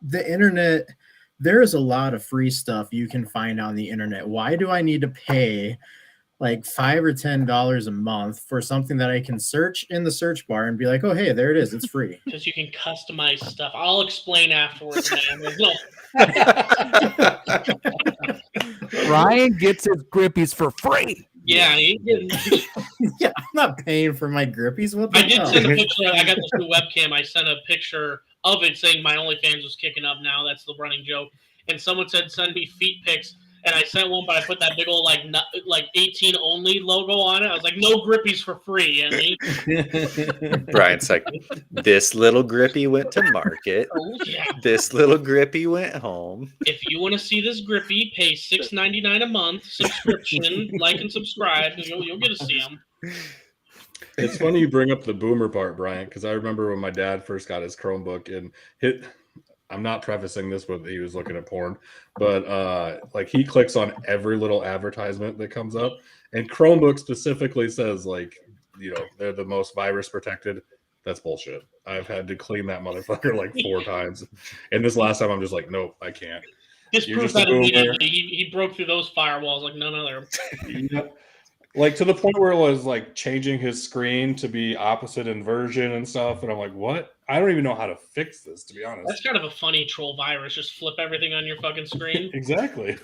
the internet, there is a lot of free stuff you can find on the internet. Why do I need to pay like $5 or $10 a month for something that I can search in the search bar and be like, oh, hey, there it is. It's free. Because you can customize stuff. I'll explain afterwards, man. There's no Ryan gets his grippies for free. yeah. Yeah, I'm not paying for my grippies. What the I did hell? send a picture. I got this new webcam. I sent a picture of it saying my OnlyFans was kicking up now. That's the running joke. And someone said send me feet pics, and I sent one, but I put that big old like 18 only logo on it. I was like, no grippies for free. And Brian's like, this little grippy went to market. oh yeah. This little grippy went home. If you want to see this grippy, pay $6.99 a month subscription, like and subscribe, and you'll get to see them. It's funny you bring up the boomer part, Brian, because I remember when my dad first got his Chromebook and I'm not prefacing this with he was looking at porn, but like he clicks on every little advertisement that comes up, and Chromebook specifically says like, you know, they're the most virus protected. That's bullshit. I've had to clean that motherfucker like 4 times, and this last time I'm just like, nope, I can't. This You're proves just a that boomer. immediately. He broke through those firewalls like none other. Yep. Like to the point where it was like changing his screen to be opposite inversion and stuff, and I'm like, what? I don't even know how to fix this, to be honest. That's kind of a funny troll virus. Just flip everything on your fucking screen. Exactly.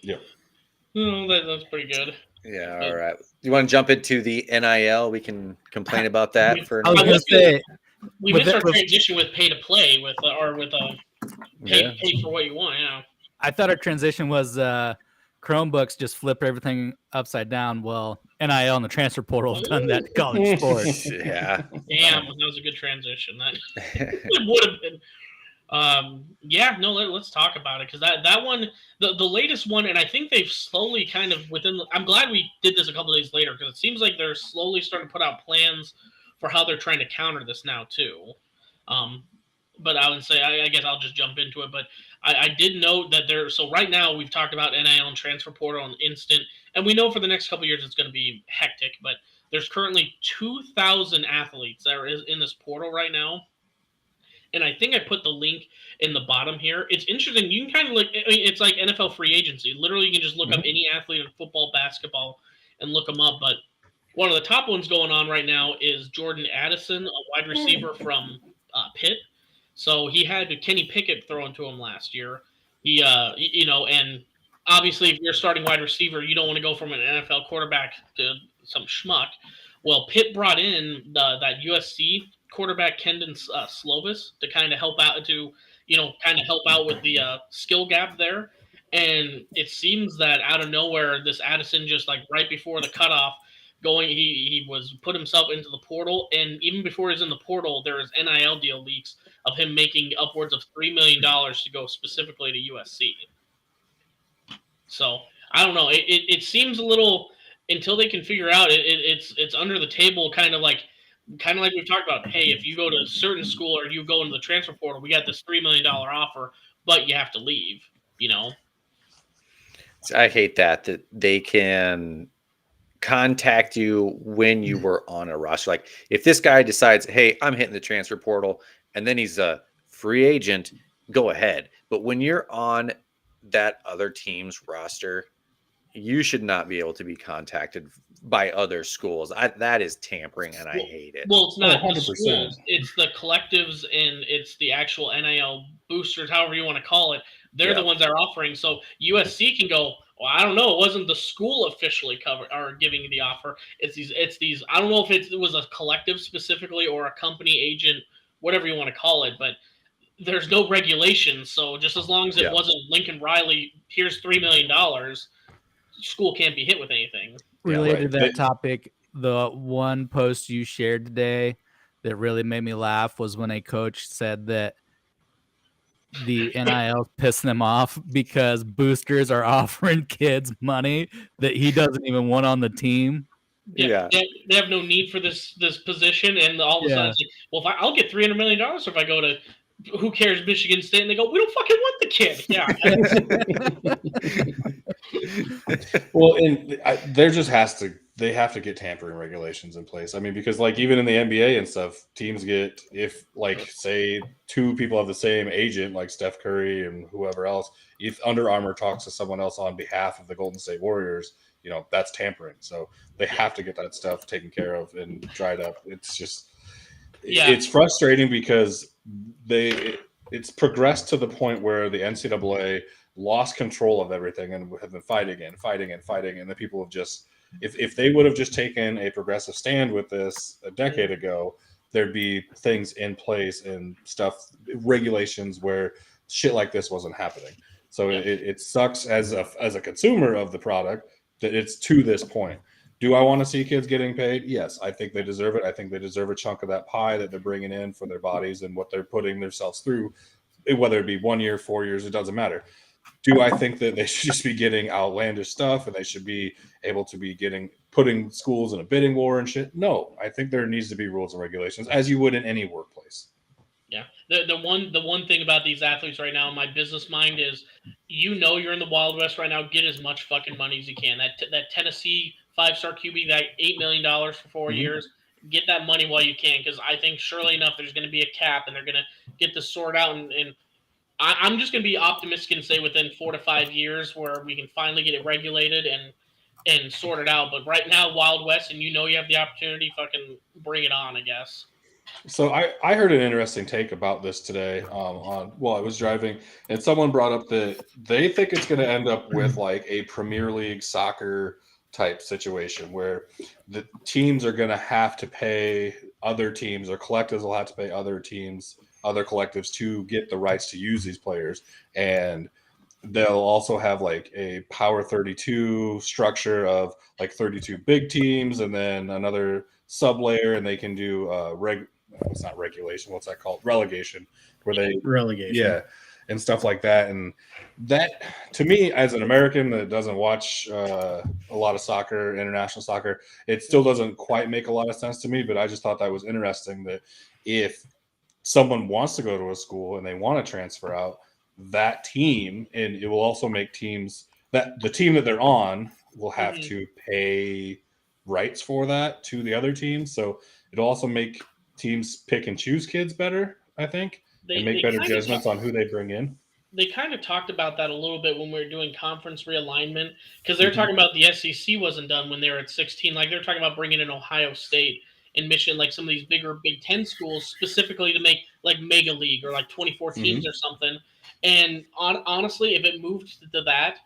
Yep. Oh, that's pretty good. Yeah, all right. You want to jump into the NIL? We can complain about that for I was gonna say, We But missed that our was- transition with pay to play with pay for what you want. Yeah. I thought our transition was Chromebooks just flip everything upside down. Well, NIL and the transfer portal have done that to college sports. Yeah. Damn, that was a good transition. That it would have been. Yeah, no, let's talk about it because that one, the latest one, and I think they've slowly kind of I'm glad we did this a couple days later because it seems like they're slowly starting to put out plans for how they're trying to counter this now too. But I would say I guess I'll just jump into it. But I did note that so right now we've talked about NIL and transfer portal and instant, and we know for the next couple of years it's going to be hectic. But there's currently 2,000 athletes that are in this portal right now. And I think I put the link in the bottom here. It's interesting. You can kind of look. I mean, it's like NFL free agency. Literally, you can just look up any athlete in football, basketball, and look them up. But one of the top ones going on right now is Jordan Addison, a wide receiver from Pitt. So he had Kenny Pickett thrown to him last year. He, and obviously, if you're a starting wide receiver, you don't want to go from an NFL quarterback to some schmuck. Well, Pitt brought in that USC quarterback Kendon Slovis to kind of help out with the skill gap there. And it seems that out of nowhere, this Addison just like right before the cutoff he was put himself into the portal. And even before he's in the portal, there is NIL deal leaks of him making upwards of $3 million to go specifically to USC. So I don't know. It seems a little until they can figure out it's under the table kind of like we've talked about. Hey, if you go to a certain school or you go into the transfer portal, we got this $3 million offer, but you have to leave. I hate that they can contact you when you were on a roster. Like if this guy decides, hey, I'm hitting the transfer portal, and then he's a free agent, go ahead. But when you're on that other team's roster, you should not be able to be contacted by other schools. That is tampering, and I hate it. Well, it's not the 100%. schools, it's the collectives and it's the actual NIL boosters, however you want to call it. They're the ones that are offering. So USC can go, well, I don't know. It wasn't the school officially covered or giving the offer. It's these. I don't know if it was a collective specifically or a company agent, whatever you want to call it, but there's no regulations. So just as long as it wasn't Lincoln Riley, here's $3 million, school can't be hit with anything. Related to that topic, the one post you shared today that really made me laugh was when a coach said that the NIL pissing him off because boosters are offering kids money that he doesn't even want on the team. Yeah. They have no need for this position, and all of a sudden, it's like, well, I'll get $300 million if I go to, who cares, Michigan State, and they go, we don't fucking want the kid. Yeah. Well, and there just they have to get tampering regulations in place. I mean, because like even in the NBA and stuff, teams get, if like say two people have the same agent, like Steph Curry and whoever else, if Under Armour talks to someone else on behalf of the Golden State Warriors, you know, that's tampering. So they have to get that stuff taken care of and dried up. It's just, it's frustrating because it's progressed to the point where the NCAA lost control of everything and have been fighting. And the people have just, if they would have just taken a progressive stand with this a decade ago, there'd be things in place and stuff, regulations where shit like this wasn't happening. So it sucks as a consumer of the product that it's to this point. Do I want to see kids getting paid? Yes, I think they deserve it. I think they deserve a chunk of that pie that they're bringing in for their bodies and what they're putting themselves through, whether it be 1 year, 4 years, it doesn't matter. Do I think that they should just be getting outlandish stuff and they should be able to be putting schools in a bidding war and shit? No, I think there needs to be rules and regulations as you would in any workplace. Yeah. The one thing about these athletes right now in my business mind is, you're in the Wild West right now. Get as much fucking money as you can. That Tennessee 5-star QB, that $8 million for 4 years, get that money while you can, because I think surely enough there's going to be a cap and they're going to get this sorted out. And I'm just going to be optimistic and say within 4 to 5 years where we can finally get it regulated and sorted out. But right now, Wild West, and you have the opportunity, fucking bring it on, I guess. So I heard an interesting take about this today while I was driving, and someone brought up that they think it's going to end up with like a Premier League soccer type situation where the teams are going to have to pay other teams, or collectives will have to pay other teams, other collectives to get the rights to use these players. And they'll also have like a Power 32 structure of like 32 big teams and then another sub layer, and they can do it's not regulation. What's that called? Relegation, where they and stuff like that. And that, to me, as an American that doesn't watch a lot of soccer, international soccer, it still doesn't quite make a lot of sense to me. But I just thought that was interesting that if someone wants to go to a school and they want to transfer out, that team, and it will also make teams that the team that they're on will have to pay rights for that to the other teams. So it'll also make teams pick and choose kids better, I think, and make better judgments on who they bring in. They kind of talked about that a little bit when we were doing conference realignment, because they're talking about the SEC wasn't done when they were at 16. Like they're talking about bringing in Ohio State and Michigan, like some of these bigger Big Ten schools, specifically to make like Mega League or like 24 teams or something. And honestly, if it moved to that,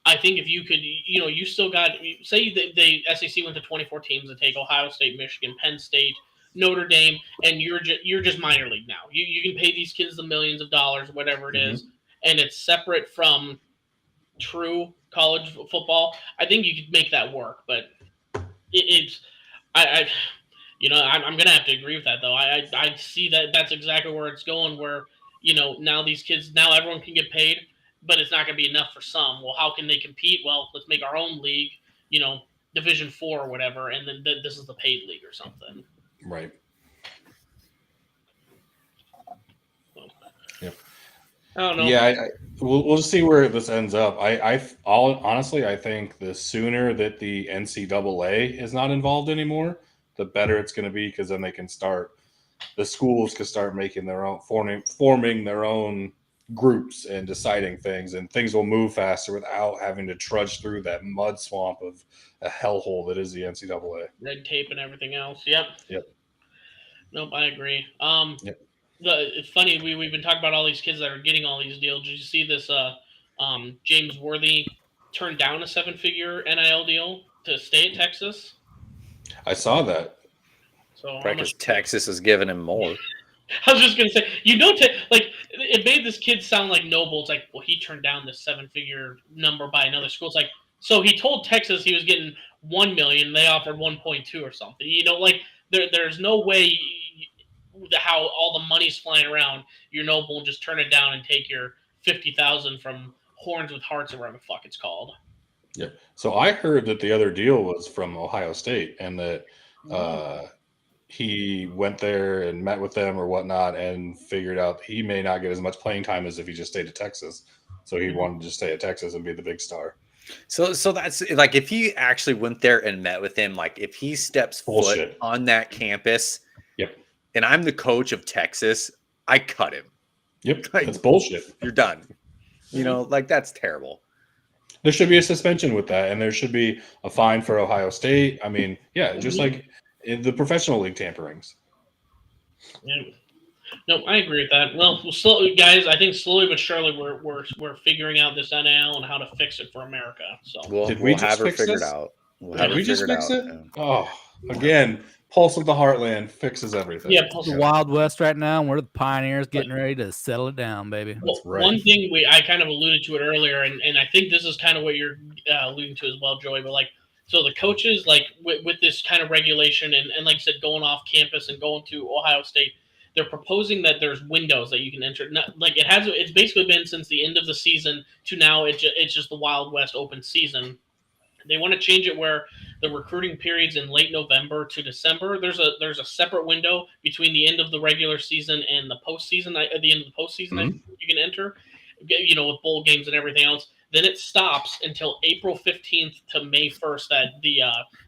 I think if you could, you still got, say the SEC went to 24 teams to take Ohio State, Michigan, Penn State, Notre Dame, and you're just minor league now. You can pay these kids the millions of dollars, whatever it is, and it's separate from true college football. I think you could make that work, but I'm gonna have to agree with that though. I see that that's exactly where it's going. Where now these kids, now everyone can get paid, but it's not gonna be enough for some. Well, how can they compete? Well, let's make our own league, Division 4 or whatever, and then this is the paid league or something. Right. Yep. I don't know. Yeah, we'll see where this ends up. Honestly, I think the sooner that the NCAA is not involved anymore, the better it's going to be, because then the schools can start making their own, forming their own groups and deciding things, and things will move faster without having to trudge through that mud swamp of a hellhole that is the NCAA. Red tape and everything else. Yep. Yep. Nope, I agree. Yep. It's funny we've been talking about all these kids that are getting all these deals. Did you see this? James Worthy turned down a 7-figure NIL deal to stay at Texas. I saw that. So Because Texas is giving him more. I was just gonna say, like it made this kid sound like noble. It's like, well, he turned down this 7-figure number by another school. It's like, so he told Texas he was getting 1 million, they offered 1.2 or something. Like there's no way how all the money's flying around. You're noble and just turn it down and take your 50,000 from Horns with Hearts or whatever the fuck it's called. Yeah. So I heard that the other deal was from Ohio State, and that he went there and met with them or whatnot and figured out he may not get as much playing time as if he just stayed at Texas. So he wanted to stay at Texas and be the big star. So that's like, if he actually went there and met with him, like if he steps Bullshit. foot on that campus, Yep. and I'm the coach of Texas, I cut him. Yep. Like, That's bullshit. You're done. Like that's terrible. There should be a suspension with that, and there should be a fine for Ohio State. I mean, yeah, just like in the professional league tamperings. Yeah. No, I agree with that. Well, guys, I think slowly but surely we're figuring out this NIL and how to fix it for America. So Did we we'll just have her fix figured this? out. Did we just fix it? Yeah. Oh, again, Pulse of the Heartland fixes everything. yeah, It's the Wild West right now, and we're the pioneers getting ready to settle it down, baby. Well, right. one thing I kind of alluded to it earlier, and I think this is kind of what you're alluding to as well, Joey. But like, so the coaches, like with this kind of regulation, and like I said, going off campus and going to Ohio State, they're proposing that there's windows that you can enter. Not, like it's basically been since the end of the season to now. It's just the Wild West open season. They want to change it where the recruiting periods in late November to December. There's a separate window between the end of the regular season and the postseason. At the end of the postseason, you can enter. With bowl games and everything else. Then it stops until April 15th to May 1st. That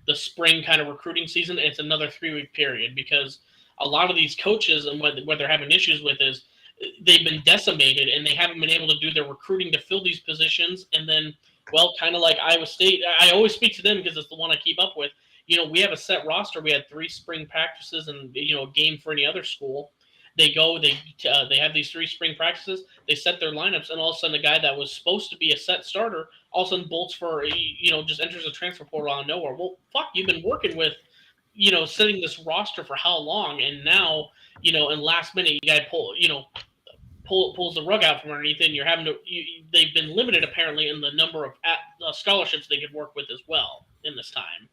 the spring kind of recruiting season. It's another 3-week period because a lot of these coaches and what they're having issues with is they've been decimated and they haven't been able to do their recruiting to fill these positions. And then, well, kind of like Iowa State, I always speak to them because it's the one I keep up with. We have a set roster. We had 3 spring practices and a game for any other school. They go, they have these 3 spring practices. They set their lineups, and all of a sudden, a guy that was supposed to be a set starter all of a sudden bolts for just enters a transfer portal out of nowhere. Well, fuck, you've been working with setting this roster for how long, and now in last minute you guys pulls the rug out from underneath it, and you're having to. They've been limited apparently in the number of scholarships they could work with as well in this time.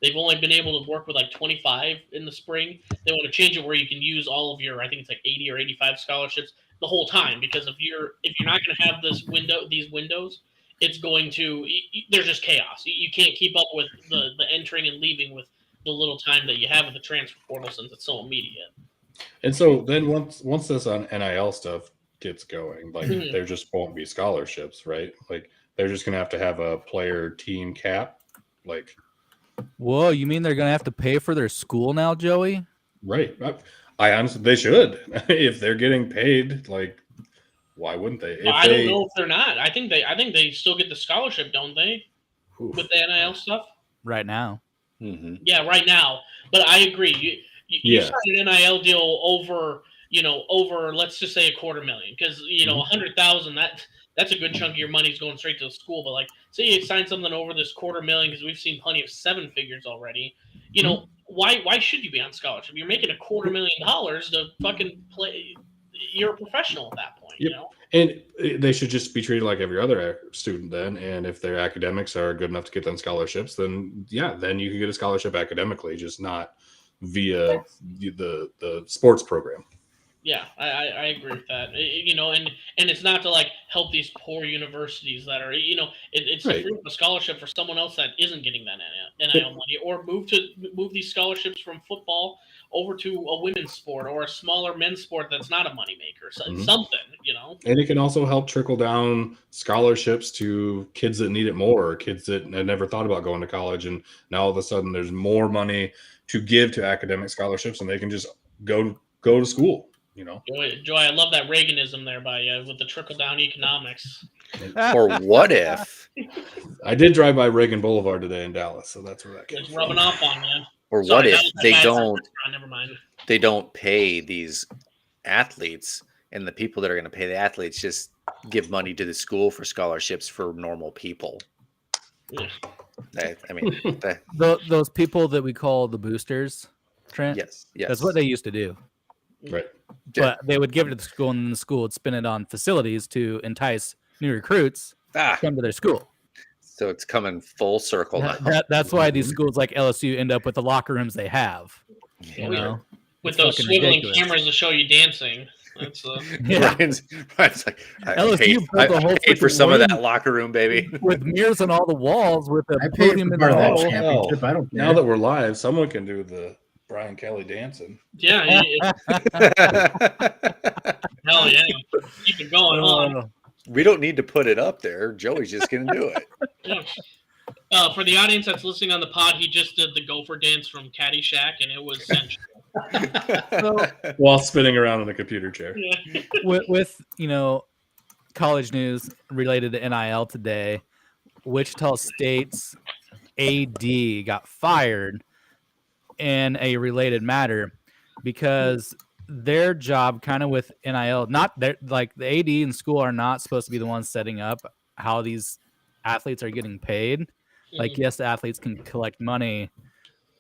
They've only been able to work with like 25 in the spring. They want to change it where you can use all of your, I think it's like 80 or 85 scholarships the whole time, because if you're not going to have these windows, it's going to there's just chaos. You can't keep up with the entering and leaving with the little time that you have with the transfer portal since it's so immediate. And so then once this on NIL stuff gets going, like there just won't be scholarships, right? Like they're just going to have a player team cap, like. Whoa, you mean they're gonna have to pay for their school now, Joey? Right. I honestly, they should. If they're getting paid, like, why wouldn't they? I don't know if they're not. I think they still get the scholarship, don't they? Oof. With the NIL stuff. Right now. Mm-hmm. Yeah, right now. But I agree. You sign an NIL deal over let's just say $250,000, because $100,000 that's a good chunk of your money's going straight to the school. But like, say you sign something over this $250,000, because we've seen plenty of 7 figures already. Why should you be on scholarship? You're making $250,000 to fucking play. You're a professional at that point. Yep. And they should just be treated like every other student then. And if their academics are good enough to get them scholarships, then you can get a scholarship academically, just not via the sports program. Yeah, I agree with that. And it's not to like help these poor universities that are, it's Right. a scholarship for someone else that isn't getting that NIL money, or move these scholarships from football over to a women's sport or a smaller men's sport that's not a moneymaker. So something. And it can also help trickle down scholarships to kids that need it more, or kids that had never thought about going to college, and now all of a sudden there's more money to give to academic scholarships, and they can just go to school. you know. Joy, I love that Reaganism there by you with the trickle down economics. Or what if? I did drive by Reagan Boulevard today in Dallas, so that's where that came It's from. rubbing off on you. Or Sorry, what if that was a they bad don't? restaurant, never mind. They don't pay these athletes, and the people that are going to pay the athletes just give money to the school for scholarships for normal people. Yeah. I mean, Those people that we call the boosters, Trent. yes. That's what they used to do. Right. But they would give it to the school, and then the school would spend it on facilities to entice new recruits to come to their school. So it's coming full circle now. That's why these schools like LSU end up with the locker rooms they have. You know? With It's those fucking swiveling ridiculous. cameras to show you dancing. That's Yeah. Ryan's like, I LSU built a whole paid for freaking some of wing that locker room, baby. with mirrors on all the walls, with a I paid podium for in part the of that middle. championship. I don't care. Now that we're live, someone can do the Brian Kelly dancing. yeah. Hell yeah. Keep it going on. We don't need to put it up there. Joey's just going to do it. Yeah. For the audience that's listening on the pod, he just did the gopher dance from Caddyshack, and it was sensual. While spinning around in a computer chair. Yeah. with college news related to NIL today, Wichita State's AD got fired in a related matter because their job kind of with NIL, not their, like the AD in school are not supposed to be the ones setting up how these athletes are getting paid. Like, yes, the athletes can collect money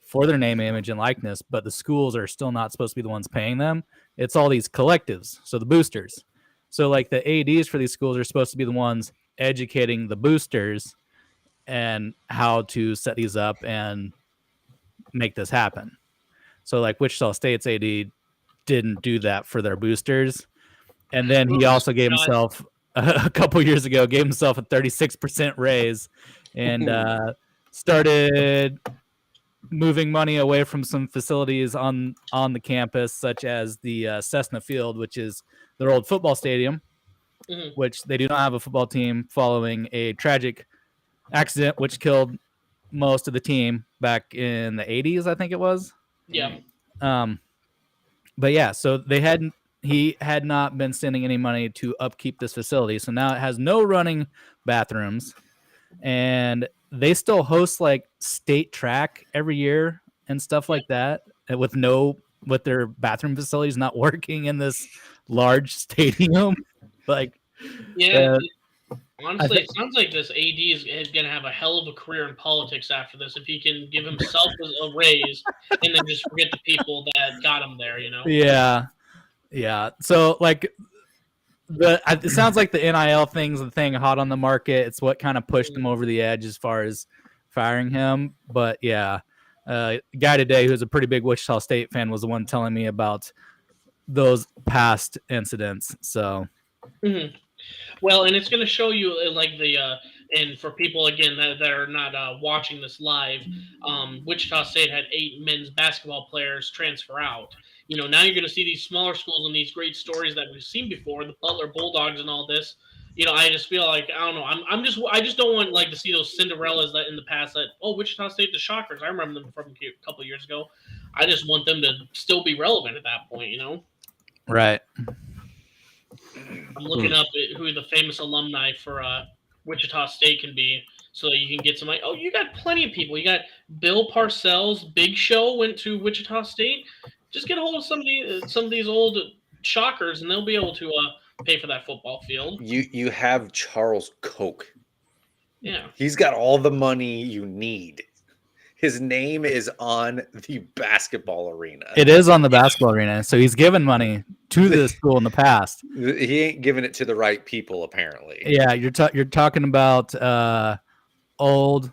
for their name, image, and likeness, but the schools are still not supposed to be the ones paying them. It's all these collectives, so the boosters. So, like, the ADs for these schools are supposed to be the ones educating the boosters and how to set these up and make this happen. So, like, Wichita State's AD didn't do that for their boosters. And then he also gave himself, a couple years ago, gave himself a 36% raise and started moving money away from some facilities on the campus, such as the Cessna Field, which is their old football stadium, which they do not have a football team following a tragic accident which killed most of the team back in the 80s, I think it was. Yeah. But yeah, so he had not been sending any money to upkeep this facility. So now it has no running bathrooms, and they still host like state track every year and stuff like that with their bathroom facilities not working in this large stadium. Like, yeah. Honestly, it sounds like this AD is going to have a hell of a career in politics after this if he can give himself a raise and then just forget the people that got him there, you know? Yeah. So, like, it sounds like the NIL thing's the thing hot on the market. It's what kind of pushed him over the edge as far as firing him. But, yeah, a guy today who's a pretty big Wichita State fan was the one telling me about those past incidents. So... Mm-hmm. Well, and it's going to show you like and for people again that are not watching this live, Wichita State had 8 men's basketball players transfer out. You know, now you're going to see these smaller schools and these great stories that we've seen before, the Butler Bulldogs and all this. You know, I just feel like I don't know. I just don't want like to see those Cinderellas that in the past that Wichita State the Shockers. I remember them from a couple of years ago. I just want them to still be relevant at that point. You know, right. I'm looking up who the famous alumni for Wichita State can be so that you can get somebody. Oh, you got plenty of people. You got Bill Parcells, Big Show went to Wichita State. Just get a hold of some of these old Shockers, and they'll be able to pay for that football field. You have Charles Koch. Yeah. He's got all the money you need. His name is on the basketball arena. It is on the basketball arena. So he's given money to the school in the past. He ain't giving it to the right people, apparently. Yeah, you're talking about old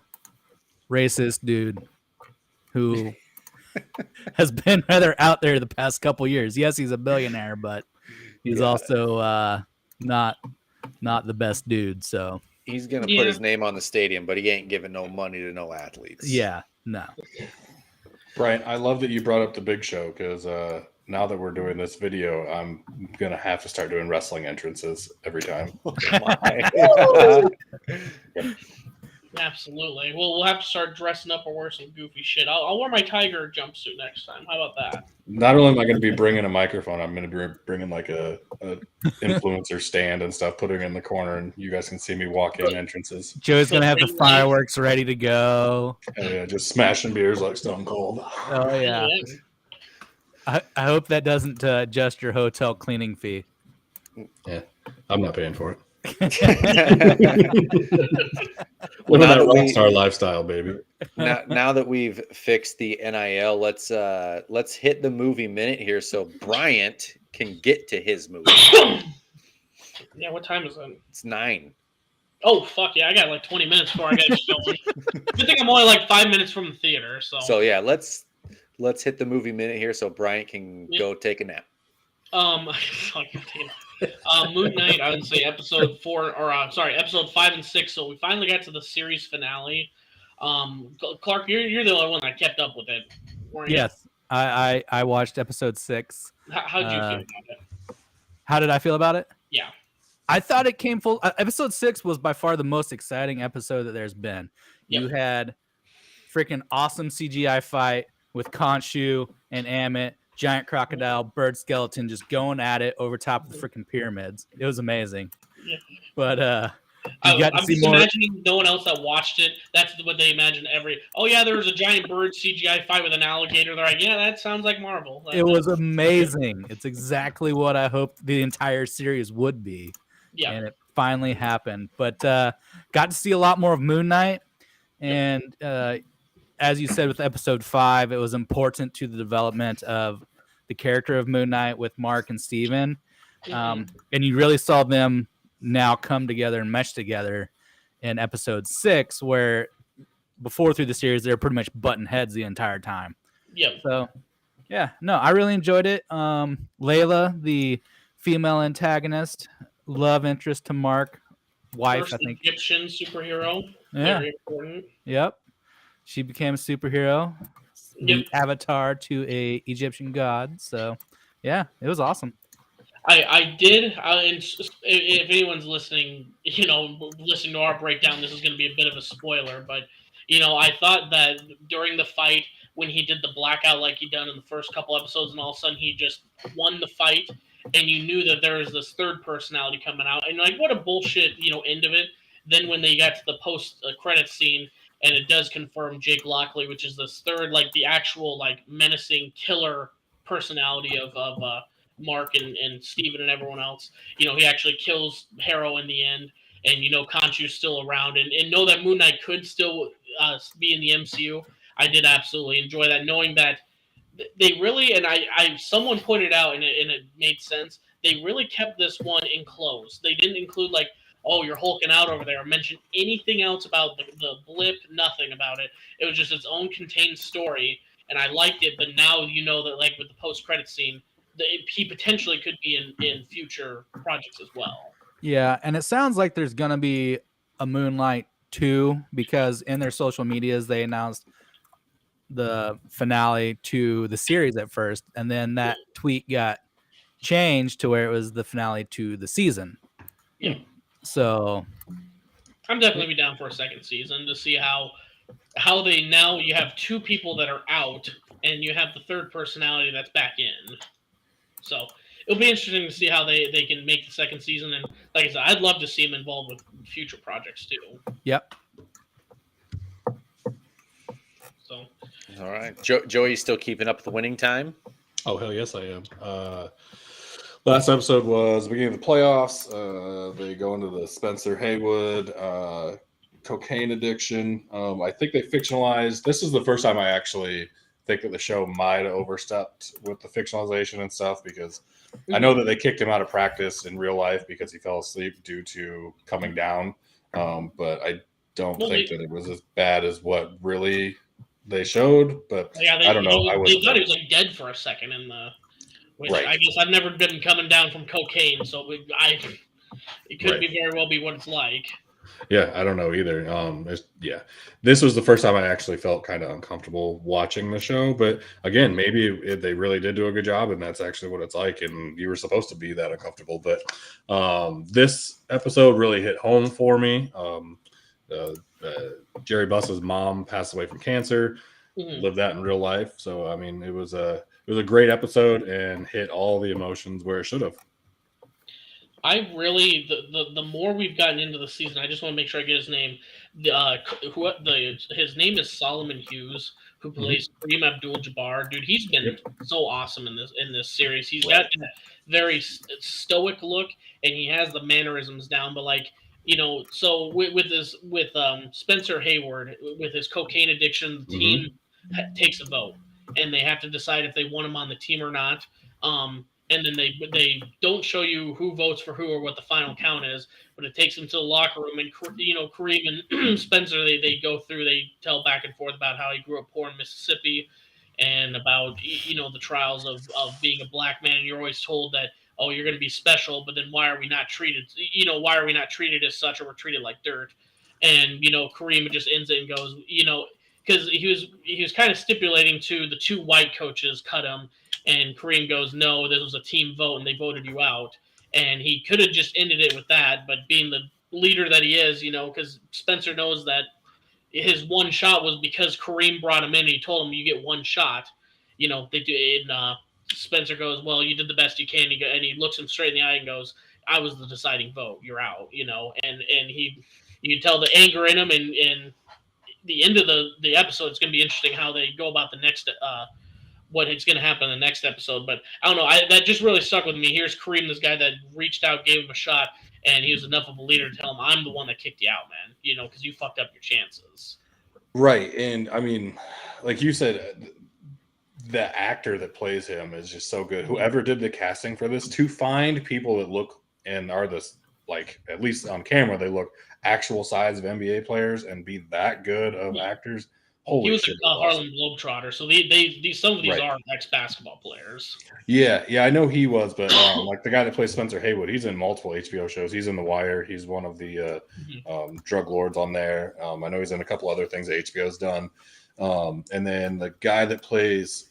racist dude who has been rather out there the past couple years. Yes, he's a billionaire, but he's also not the best dude. So he's gonna put his name on the stadium, but he ain't giving no money to no athletes. Yeah, no. Brian, I love that you brought up the Big Show because now that we're doing this video, I'm gonna have to start doing wrestling entrances every time. Absolutely. Well, we'll have to start dressing up or wear some goofy shit. I'll wear my tiger jumpsuit next time. How about that? Not only am I going to be bringing a microphone, I'm going to be bringing like a influencer stand and stuff, putting it in the corner, and you guys can see me walk in entrances. Joe's gonna have the fireworks ready to go. Hell yeah, just smashing beers like Stone Cold. Oh yeah. I hope that doesn't adjust your hotel cleaning fee. Yeah, I'm not paying for it. Well, Living that rockstar lifestyle, baby. Now that we've fixed the NIL, let's hit the movie minute here so Bryant can get to his movie. Yeah, what time is it? It's 9. Oh fuck yeah! I got like 20 minutes before I got going. Good thing I'm only like 5 minutes from the theater. So yeah, let's hit the movie minute here so Bryant can go take a nap. Moon Knight, I would say episode 4, or episode 5 and 6. So we finally got to the series finale. Clark, you're the only one that kept up with it, weren't you? Yes, I watched episode 6. How did you feel about it? How did I feel about it? Yeah, I thought it came full. Episode 6 was by far the most exciting episode that there's been. Yep. You had freaking awesome CGI fight with Khonshu and Amit, giant crocodile, bird skeleton just going at it over top of the freaking pyramids. It was amazing. Yeah. But I'm just imagining no one else that watched it. That's what they imagine oh yeah, there was a giant bird CGI fight with an alligator. They're like, yeah, that sounds like Marvel. It was amazing. It's exactly what I hoped the entire series would be. Yeah. And it finally happened. But got to see a lot more of Moon Knight. And as you said with episode 5, it was important to the development of the character of Moon Knight with Mark and Steven. And you really saw them now come together and mesh together in episode 6, where before through the series, they were pretty much button heads the entire time. Yeah. So, yeah, no, I really enjoyed it. Layla, the female antagonist, love interest to Mark, wife, First I think. Egyptian superhero. Yeah. Very important. Yep. She became a superhero. Yep. The avatar to a Egyptian god. So, yeah, it was awesome. I did. And if anyone's listening, listening to our breakdown, this is going to be a bit of a spoiler. But, I thought that during the fight, when he did the blackout like he done in the first couple episodes, and all of a sudden he just won the fight, and you knew that there was this third personality coming out. And, like, what a bullshit, end of it. Then when they got to the post-credits scene, and it does confirm Jake Lockley, which is this third, like, the actual, like, menacing killer personality of Mark and Steven and everyone else. He actually kills Harrow in the end, and Khonshu's still around, and know that Moon Knight could still be in the MCU. I did absolutely enjoy that, knowing that they really, and I someone pointed out, and it made sense, they really kept this one enclosed. They didn't include, like, oh, you're hulking out over there, or mention anything else about the blip, nothing about it. It was just its own contained story, and I liked it, but now that, like, with the post-credit scene, he potentially could be in future projects as well. Yeah, and it sounds like there's going to be a Moonlight 2, because in their social medias they announced the finale to the series at first, and then that tweet got changed to where it was the finale to the season. Yeah. So I'm definitely down for a second season to see how they, now you have 2 people that are out, and you have the third personality that's back in. So it'll be interesting to see how they can make the second season. And like I said, I'd love to see him involved with future projects too. Yep. So, all right, Joey, still keeping up the winning time? Oh hell yes, I am. Last episode was the beginning of the playoffs. They go into the Spencer Haywood cocaine addiction. I think they fictionalized. This is the first time I actually think that the show might have overstepped with the fictionalization and stuff, because I know that they kicked him out of practice in real life because he fell asleep due to coming down. But I don't think that it was as bad as what really they showed. But I don't know. They thought he was like dead for a second in the. Which right. I guess I've never been coming down from cocaine, so it could be very well be what it's like. Yeah, I don't know either. This was the first time I actually felt kind of uncomfortable watching the show. But again, maybe they really did do a good job, and that's actually what it's like. And you were supposed to be that uncomfortable. But this episode really hit home for me. Jerry Buss's mom passed away from cancer. Mhm. Lived that in real life. So I mean, it was a great episode and hit all the emotions where it should have. I really the more we've gotten into the season, I just want to make sure I get his name. His name is Solomon Hughes, who plays Kareem Abdul-Jabbar. Dude, he's been so awesome in this series. He's got that very stoic look, and he has the mannerisms down. But like so with Spencer Hayward with his cocaine addiction, the team takes a vote, and they have to decide if they want him on the team or not. And then they don't show you who votes for who or what the final count is, but it takes them to the locker room, and Kareem and Spencer they go through, they tell back and forth about how he grew up poor in Mississippi, and about the trials of being a black man. And you're always told that, oh, you're going to be special, but then why are we not treated as such, or we're treated like dirt? And Kareem just ends it and goes, because he was kind of stipulating to the two white coaches cut him. And Kareem goes, no, this was a team vote, and they voted you out. And he could have just ended it with that, but being the leader that he is, because Spencer knows that his one shot was because Kareem brought him in, and he told him, you get one shot. They do it. And Spencer goes, well, you did the best you can. And he looks him straight in the eye and goes, I was the deciding vote. You're out. And you can tell the anger in him, and the end of the episode, it's going to be interesting how they go about the next what is going to happen in the next episode. But I don't know. That just really stuck with me. Here's Kareem, this guy that reached out, gave him a shot, and he was enough of a leader to tell him, I'm the one that kicked you out, man, because you fucked up your chances. Right. And I mean, like you said, the actor that plays him is just so good. Whoever did the casting for this, to find people that look and are this, like, at least on camera, they look actual size of NBA players and be that good of actors. Holy he was shit, a Harlem Globetrotter, so some of these are ex-basketball players. Yeah, I know he was, but like the guy that plays Spencer Haywood, he's in multiple HBO shows. He's in The Wire. He's one of the drug lords on there. I know he's in a couple other things that HBO's done. And then the guy that plays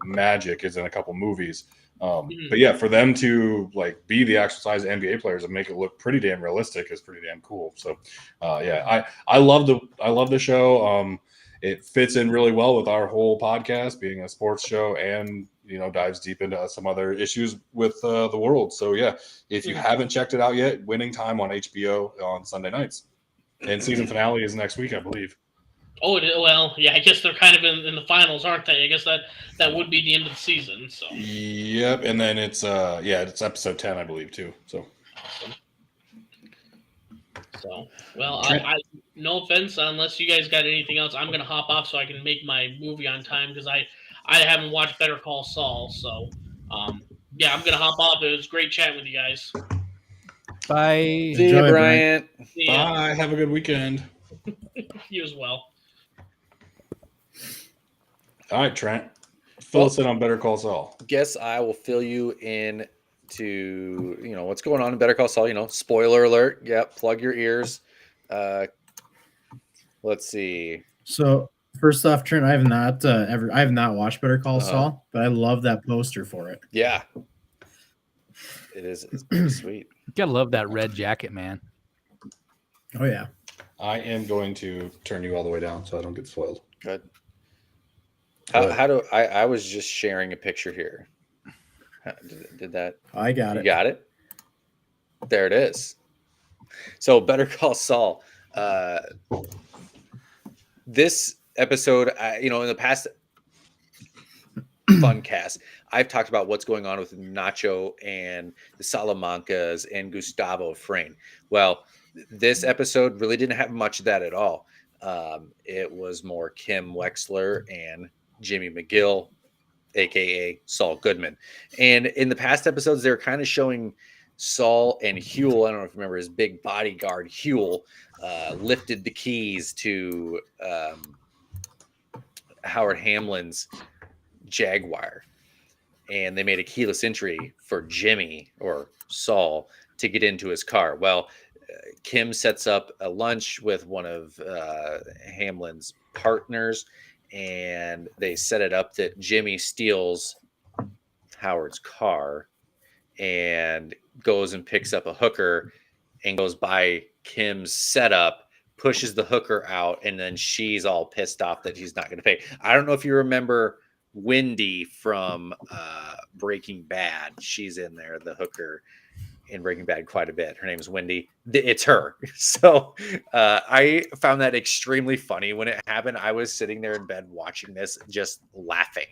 Magic is in a couple movies. But yeah, for them to like be the actual size NBA players and make it look pretty damn realistic is pretty damn cool. So yeah, I love the show. It fits in really well with our whole podcast being a sports show, and dives deep into some other issues with the world. So yeah, if you haven't checked it out yet, Winning Time on HBO on Sunday nights, and season finale is next week, I believe. Oh, well, yeah, I guess they're kind of in the finals, aren't they? I guess that would be the end of the season. So yep, and then it's episode 10, I believe, too. So awesome. So, well, I no offense, unless you guys got anything else, I'm gonna hop off so I can make my movie on time, because I haven't watched Better Call Saul. So, yeah, I'm gonna hop off. It was great chatting with you guys. Bye. See you, Bryant. Bye. Have a good weekend. You as well. All right, Trent. Fill us in on Better Call Saul. Guess I will fill you in to what's going on in Better Call Saul. Spoiler alert. Yep, plug your ears. Let's see. So first off, Trent, I have not watched Better Call Saul, but I love that poster for it. Yeah, it's pretty sweet. You gotta love that red jacket, man. Oh yeah. I am going to turn you all the way down so I don't get spoiled. Good. How do I was just sharing a picture here. Did that? I got it. You got it? There it is. So Better Call Saul. This episode, in the past Funcast, I've talked about what's going on with Nacho and the Salamancas and Gustavo Fring. Well, this episode really didn't have much of that at all. It was more Kim Wexler and Jimmy McGill, aka Saul Goodman. And in the past episodes, they were kind of showing Saul and Huel. I don't know if you remember his big bodyguard, Huel, lifted the keys to Howard Hamlin's Jaguar. And they made a keyless entry for Jimmy or Saul to get into his car. Well, Kim sets up a lunch with one of Hamlin's partners, and they set it up that Jimmy steals Howard's car and goes and picks up a hooker and goes by Kim's setup pushes the hooker out, and then she's all pissed off that he's not going to pay. I don't know if you remember Wendy from Breaking Bad. She's in there, the hooker in Breaking Bad, quite a bit. Her name is Wendy. It's her. So I found that extremely funny when it happened. I was sitting there in bed watching this, just laughing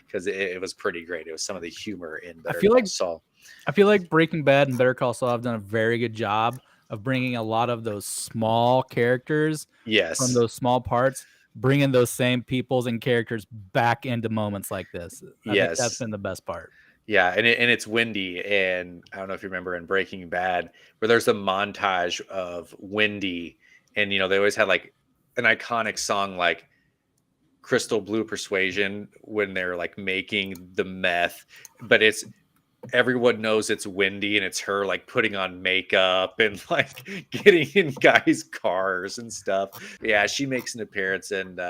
because it was pretty great. It was some of the humor in Better Call Saul. I feel like Breaking Bad and Better Call Saul have done a very good job of bringing a lot of those small characters from those small parts, bringing those same peoples and characters back into moments like this. I think that's been the best part. Yeah, and it's Wendy, and I don't know if you remember in Breaking Bad where there's a montage of Wendy, and they always had like an iconic song like Crystal Blue Persuasion when they're like making the meth, but it's everyone knows it's Wendy, and it's her like putting on makeup and like getting in guys' cars and stuff. Yeah, she makes an appearance, and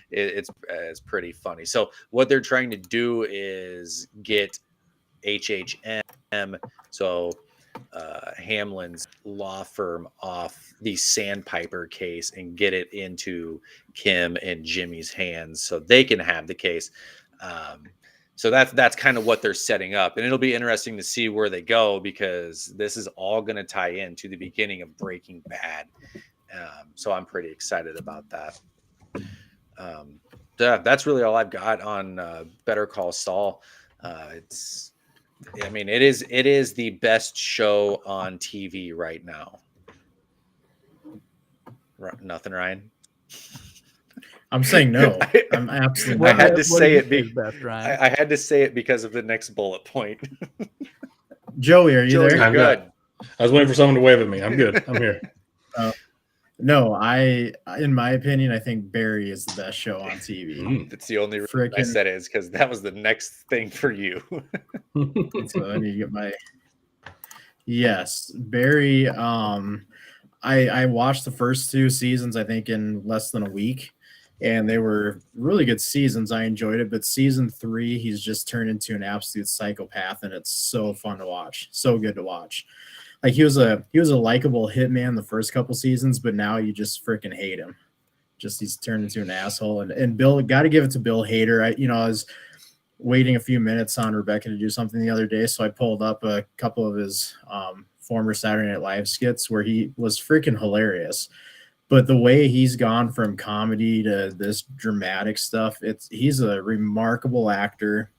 it's pretty funny. So what they're trying to do is get HHM, so Hamlin's law firm, off the Sandpiper case and get it into Kim and Jimmy's hands so they can have the case. So that's kind of what they're setting up, and it'll be interesting to see where they go, because this is all going to tie into the beginning of Breaking Bad. So I'm pretty excited about that. That's really all I've got on Better Call Saul. It is the best show on TV right now. Nothing, Ryan? I'm saying no. I'm absolutely. I had to say it. Best, Ryan? I had to say it because of the next bullet point. Joey, are you there? I'm good. I was waiting for someone to wave at me. I'm good. I'm here. No, in my opinion, I think Barry is the best show on TV. That's the only reason I said it, is because that was the next thing for you. So I need to get my. Yes, Barry. I watched the first 2 seasons, I think, in less than a week, and they were really good seasons. I enjoyed it, but season 3, he's just turned into an absolute psychopath, and it's so fun to watch. So good to watch. Like he was a likable hitman the first couple seasons, but now you just freaking hate him. Just he's turned into an asshole. And Bill, got to give it to Bill Hader. I was waiting a few minutes on Rebecca to do something the other day, so I pulled up a couple of his former Saturday Night Live skits where he was freaking hilarious. But the way he's gone from comedy to this dramatic stuff, he's a remarkable actor,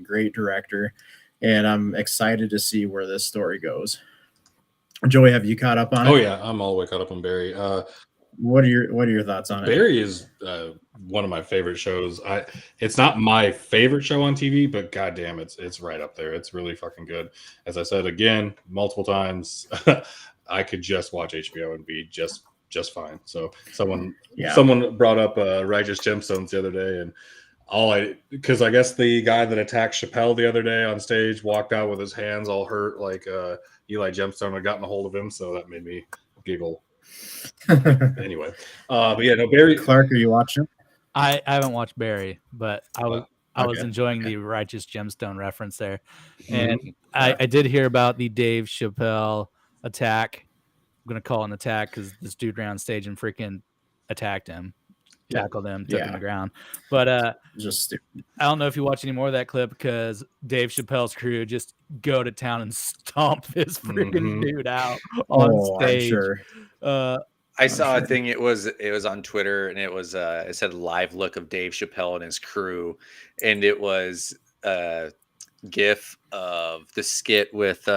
great director, and I'm excited to see where this story goes. Joey, have you caught up on it? Oh yeah, I'm all the way caught up on Barry. What are your thoughts on it? Barry is one of my favorite shows. It's not my favorite show on TV, but goddamn, it's right up there. It's really fucking good. As I said again multiple times, I could just watch HBO and be just fine. So someone brought up Righteous Gemstones the other day, and because I guess the guy that attacked Chappelle the other day on stage walked out with his hands all hurt, like Eli Gemstone had gotten a hold of him, so that made me giggle. Anyway, but yeah, no, Barry. Clark, are you watching? I haven't watched Barry, but I was enjoying the Righteous Gemstone reference there, and I did hear about the Dave Chappelle attack. I'm gonna call it an attack because this dude ran on stage and freaking attacked him, tackled him, took him to the ground. But just stupid. I don't know if you watch any more of that clip, because Dave Chappelle's crew just go to town and stomp this freaking dude out on stage. I'm sure. I saw a thing. It was on Twitter, and it said live look of Dave Chappelle and his crew, and it was a GIF of the skit with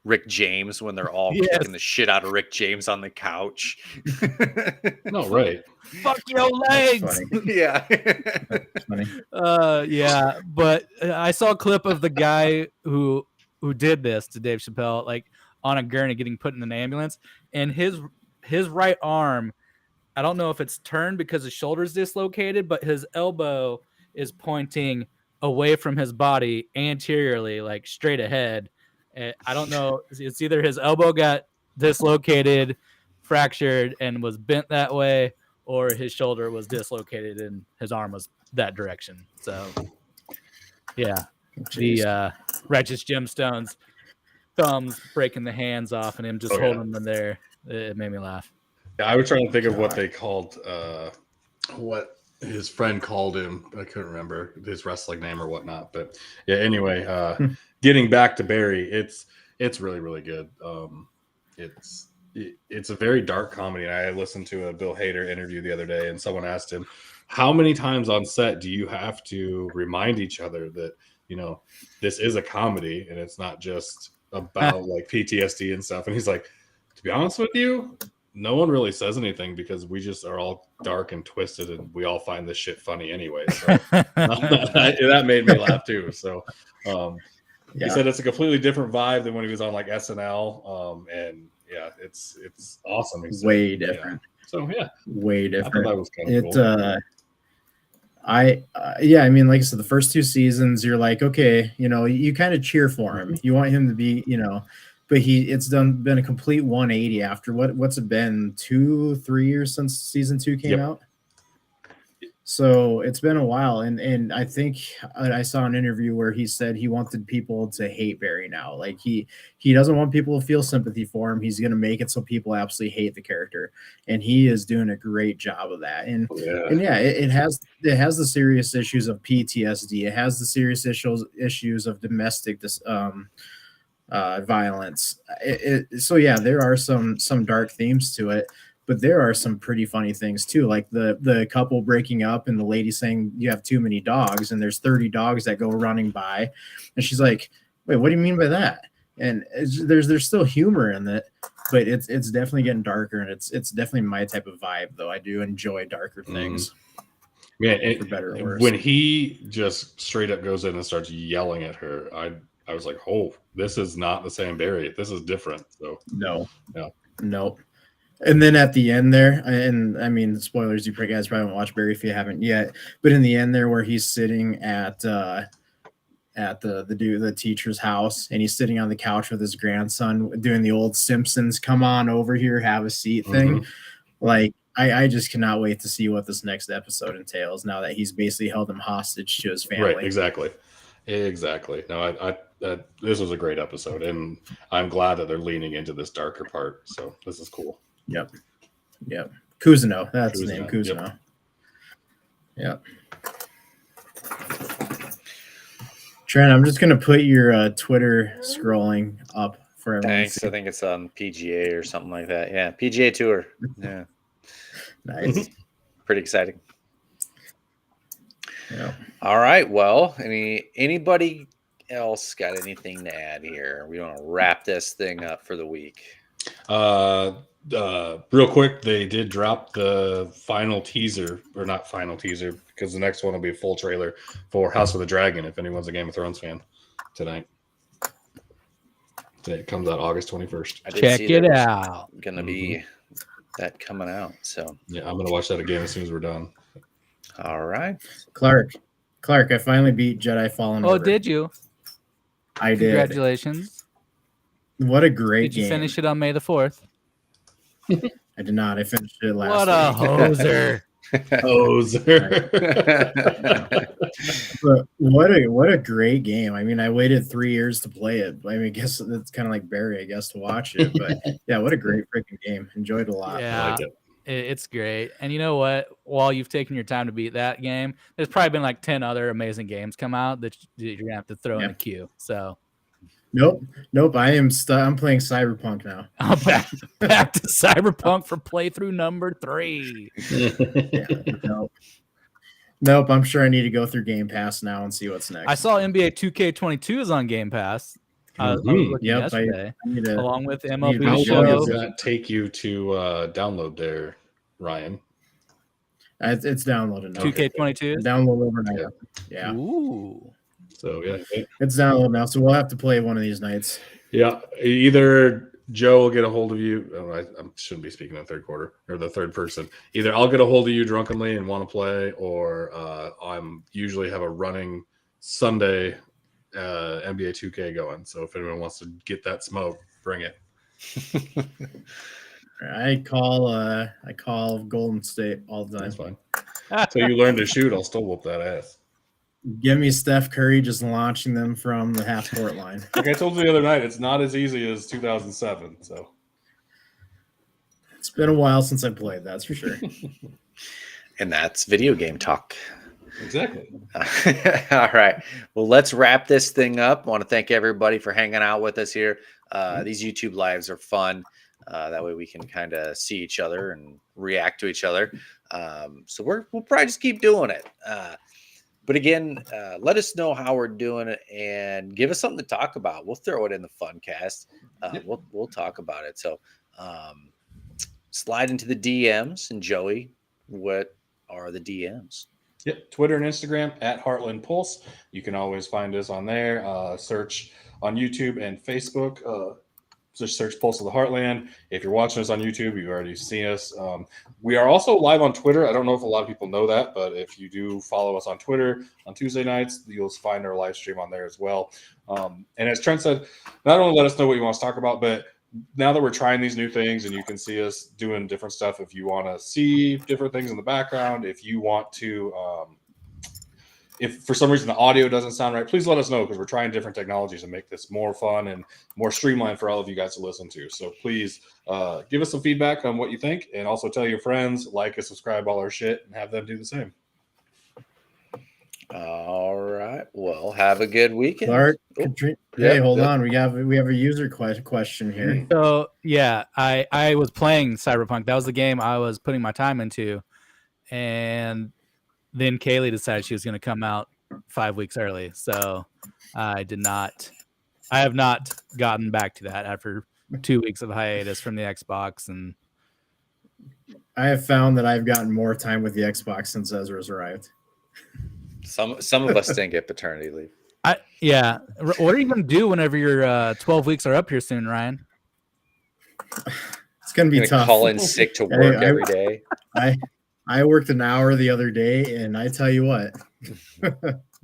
Rick James when they're all kicking the shit out of Rick James on the couch. No, right. Fuck your legs. Yeah. That's funny. Yeah, but I saw a clip of the guy who did this to Dave Chappelle, like on a gurney getting put in an ambulance, and his right arm, I don't know if it's turned because his shoulder's dislocated, but his elbow is pointing away from his body anteriorly, like straight ahead. I don't know. It's either his elbow got dislocated, fractured, and was bent that way, or his shoulder was dislocated and his arm was that direction. So, yeah, the Righteous Gemstones thumbs breaking the hands off and him just holding them there. It made me laugh. I was trying to think of what they called what his friend called him. I couldn't remember his wrestling name or whatnot. But yeah, anyway, getting back to Barry, it's really, really good. It's a very dark comedy. I listened to a Bill Hader interview the other day, and someone asked him, how many times on set do you have to remind each other that, this is a comedy and it's not just about like PTSD and stuff? And he's like, to be honest with you, no one really says anything because we just are all dark and twisted and we all find this shit funny anyway. So that made me laugh too. So he said it's a completely different vibe than when he was on like SNL. And yeah, it's awesome. Way different. Yeah. So yeah, way different. I thought that was kind of cool. I mean, like I said, the first 2 seasons, you're like, okay, you kind of cheer for him. You want him to be, but it's been a complete 180 after what's it been 2-3 years since season 2 came out. So it's been a while, and I think I saw an interview where he said he wanted people to hate Barry now. Like he doesn't want people to feel sympathy for him. He's going to make it so people absolutely hate the character, and he is doing a great job of that. And it has the serious issues of PTSD. It has the serious issues of domestic violence. So yeah, there are some dark themes to it. But there are some pretty funny things too, like the couple breaking up and the lady saying you have too many dogs, and there's 30 dogs that go running by, and she's like, "Wait, what do you mean by that?" And there's still humor in it, but it's definitely getting darker, and it's definitely my type of vibe, though. I do enjoy darker things. Man, for better or worse. When he just straight up goes in and starts yelling at her, I was like, "Oh, this is not the same Barry. This is different." So no. And then at the end there, and I mean, spoilers, you guys probably haven't watched Barry if you haven't yet, but in the end there where he's sitting at the teacher's house, and he's sitting on the couch with his grandson doing the old Simpsons, come on over here, have a seat thing. Like, I just cannot wait to see what this next episode entails now that he's basically held him hostage to his family. Right, exactly. No, this was a great episode, and I'm glad that they're leaning into this darker part. So this is cool. Yep. Cousineau. That's his name. Cousineau. Yep. Trent, I'm just gonna put your Twitter scrolling up for everyone. Thanks. I think it's on PGA or something like that. Yeah, PGA Tour. Yeah. Nice. Pretty exciting. Yeah. All right. Well, anybody else got anything to add here? We want to wrap this thing up for the week. Real quick, they did drop the final teaser, or not final teaser, because the next one will be a full trailer for House of the Dragon, if anyone's a Game of Thrones fan, tonight. It comes out August 21st. Check it out. Gonna be that coming out. So yeah, I'm gonna watch that again as soon as we're done. All right. Clark, I finally beat Jedi Fallen Order. Oh, did you? I did. Congratulations. What a great game. Did you finish it on May the 4th? I did not. I finished it last What a hoser. But what a great game. I mean, I waited 3 years to play it. I mean, I guess it's kind of like Barry, I guess, to watch it. But yeah, what a great freaking game. Enjoyed it a lot. Yeah, I like it. It's great. And you know what? While you've taken your time to beat that game, there's probably been like 10 other amazing games come out that you're going to have to throw in the queue. So Nope. I'm playing Cyberpunk now. Oh, back to Cyberpunk for playthrough number 3. Nope. I'm sure I need to go through Game Pass now and see what's next. I saw NBA 2K22 is on Game Pass. Yesterday, along with MLB How Show. long does that take you to download there, Ryan? It's downloaded now. 2K22? Download overnight. Yeah. Ooh. So yeah, it's downloaded now. So we'll have to play one of these nights. Yeah, either Joe will get a hold of you. Oh, I shouldn't be speaking in third quarter or the third person. Either I'll get a hold of you drunkenly and want to play, or I'm usually have a running Sunday NBA 2K going. So if anyone wants to get that smoke, bring it. I call Golden State all the time. That's fine. Until you learn to shoot, I'll still whoop that ass. Give me Steph Curry just launching them from the half-court line. Like I told you the other night, it's not as easy as 2007. So It's been a while since I played, that's for sure. And that's video game talk. Exactly. All right. Well, let's wrap this thing up. I want to thank everybody for hanging out with us here. These YouTube lives are fun. That way we can kind of see each other and react to each other. So we'll probably just keep doing it. But again, let us know how we're doing it and give us something to talk about. We'll throw it in the Funcast. We'll talk about it. So slide into the DMs. And Joey, what are the DMs? Yep, Twitter and Instagram at Heartland Pulse. You can always find us on there. Search on YouTube and Facebook. Just search Pulse of the Heartland. If you're watching us on YouTube, you've already seen us. We are also live on Twitter. I don't know if a lot of people know that, but if you do follow us on Twitter on Tuesday nights, you'll find our live stream on there as well. And as Trent said, not only let us know what you want us to talk about, but now that we're trying these new things and you can see us doing different stuff, if you want to see different things in the background, if you want to if for some reason the audio doesn't sound right, please let us know, because we're trying different technologies to make this more fun and more streamlined for all of you guys to listen to. So please give us some feedback on what you think, and also tell your friends, like and subscribe, all our shit, and have them do the same. All right. Well, have a good weekend. Clark, hold on. We have a user question here. So yeah, I was playing Cyberpunk. That was the game I was putting my time into, and then Kaylee decided she was going to come out 5 weeks early. So I have not gotten back to that after 2 weeks of hiatus from the Xbox. And I have found that I've gotten more time with the Xbox since Ezra's arrived. Some of us didn't get paternity leave. Yeah. What are you going to do whenever your 12 weeks are up here soon, Ryan? It's going to be tough. Call in sick to work every day. I worked an hour the other day, and I tell you what,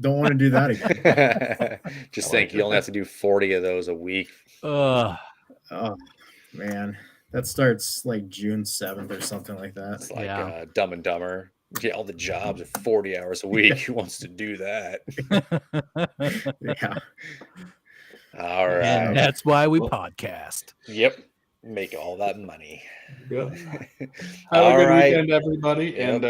don't want to do that again. Just think, you only have to do 40 of those a week. Oh, man. That starts like June 7th or something like that. It's like Dumb and Dumber. Yeah, all the jobs are 40 hours a week. Who wants to do that? Yeah. All right. And that's why we podcast. Yep. Make all that money. Yeah. Have a good weekend, everybody. Yep. And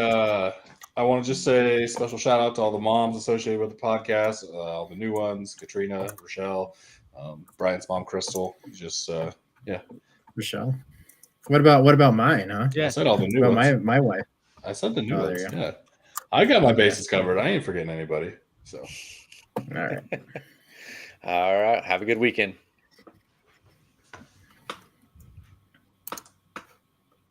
I want to just say special shout out to all the moms associated with the podcast, all the new ones, Katrina, Rochelle, Brian's mom, Crystal. Just Rochelle. What about mine, huh? Yeah. I said all the new ones. My wife. I said the new ones. Yeah. I got my bases covered. I ain't forgetting anybody. So all right. All right. Have a good weekend.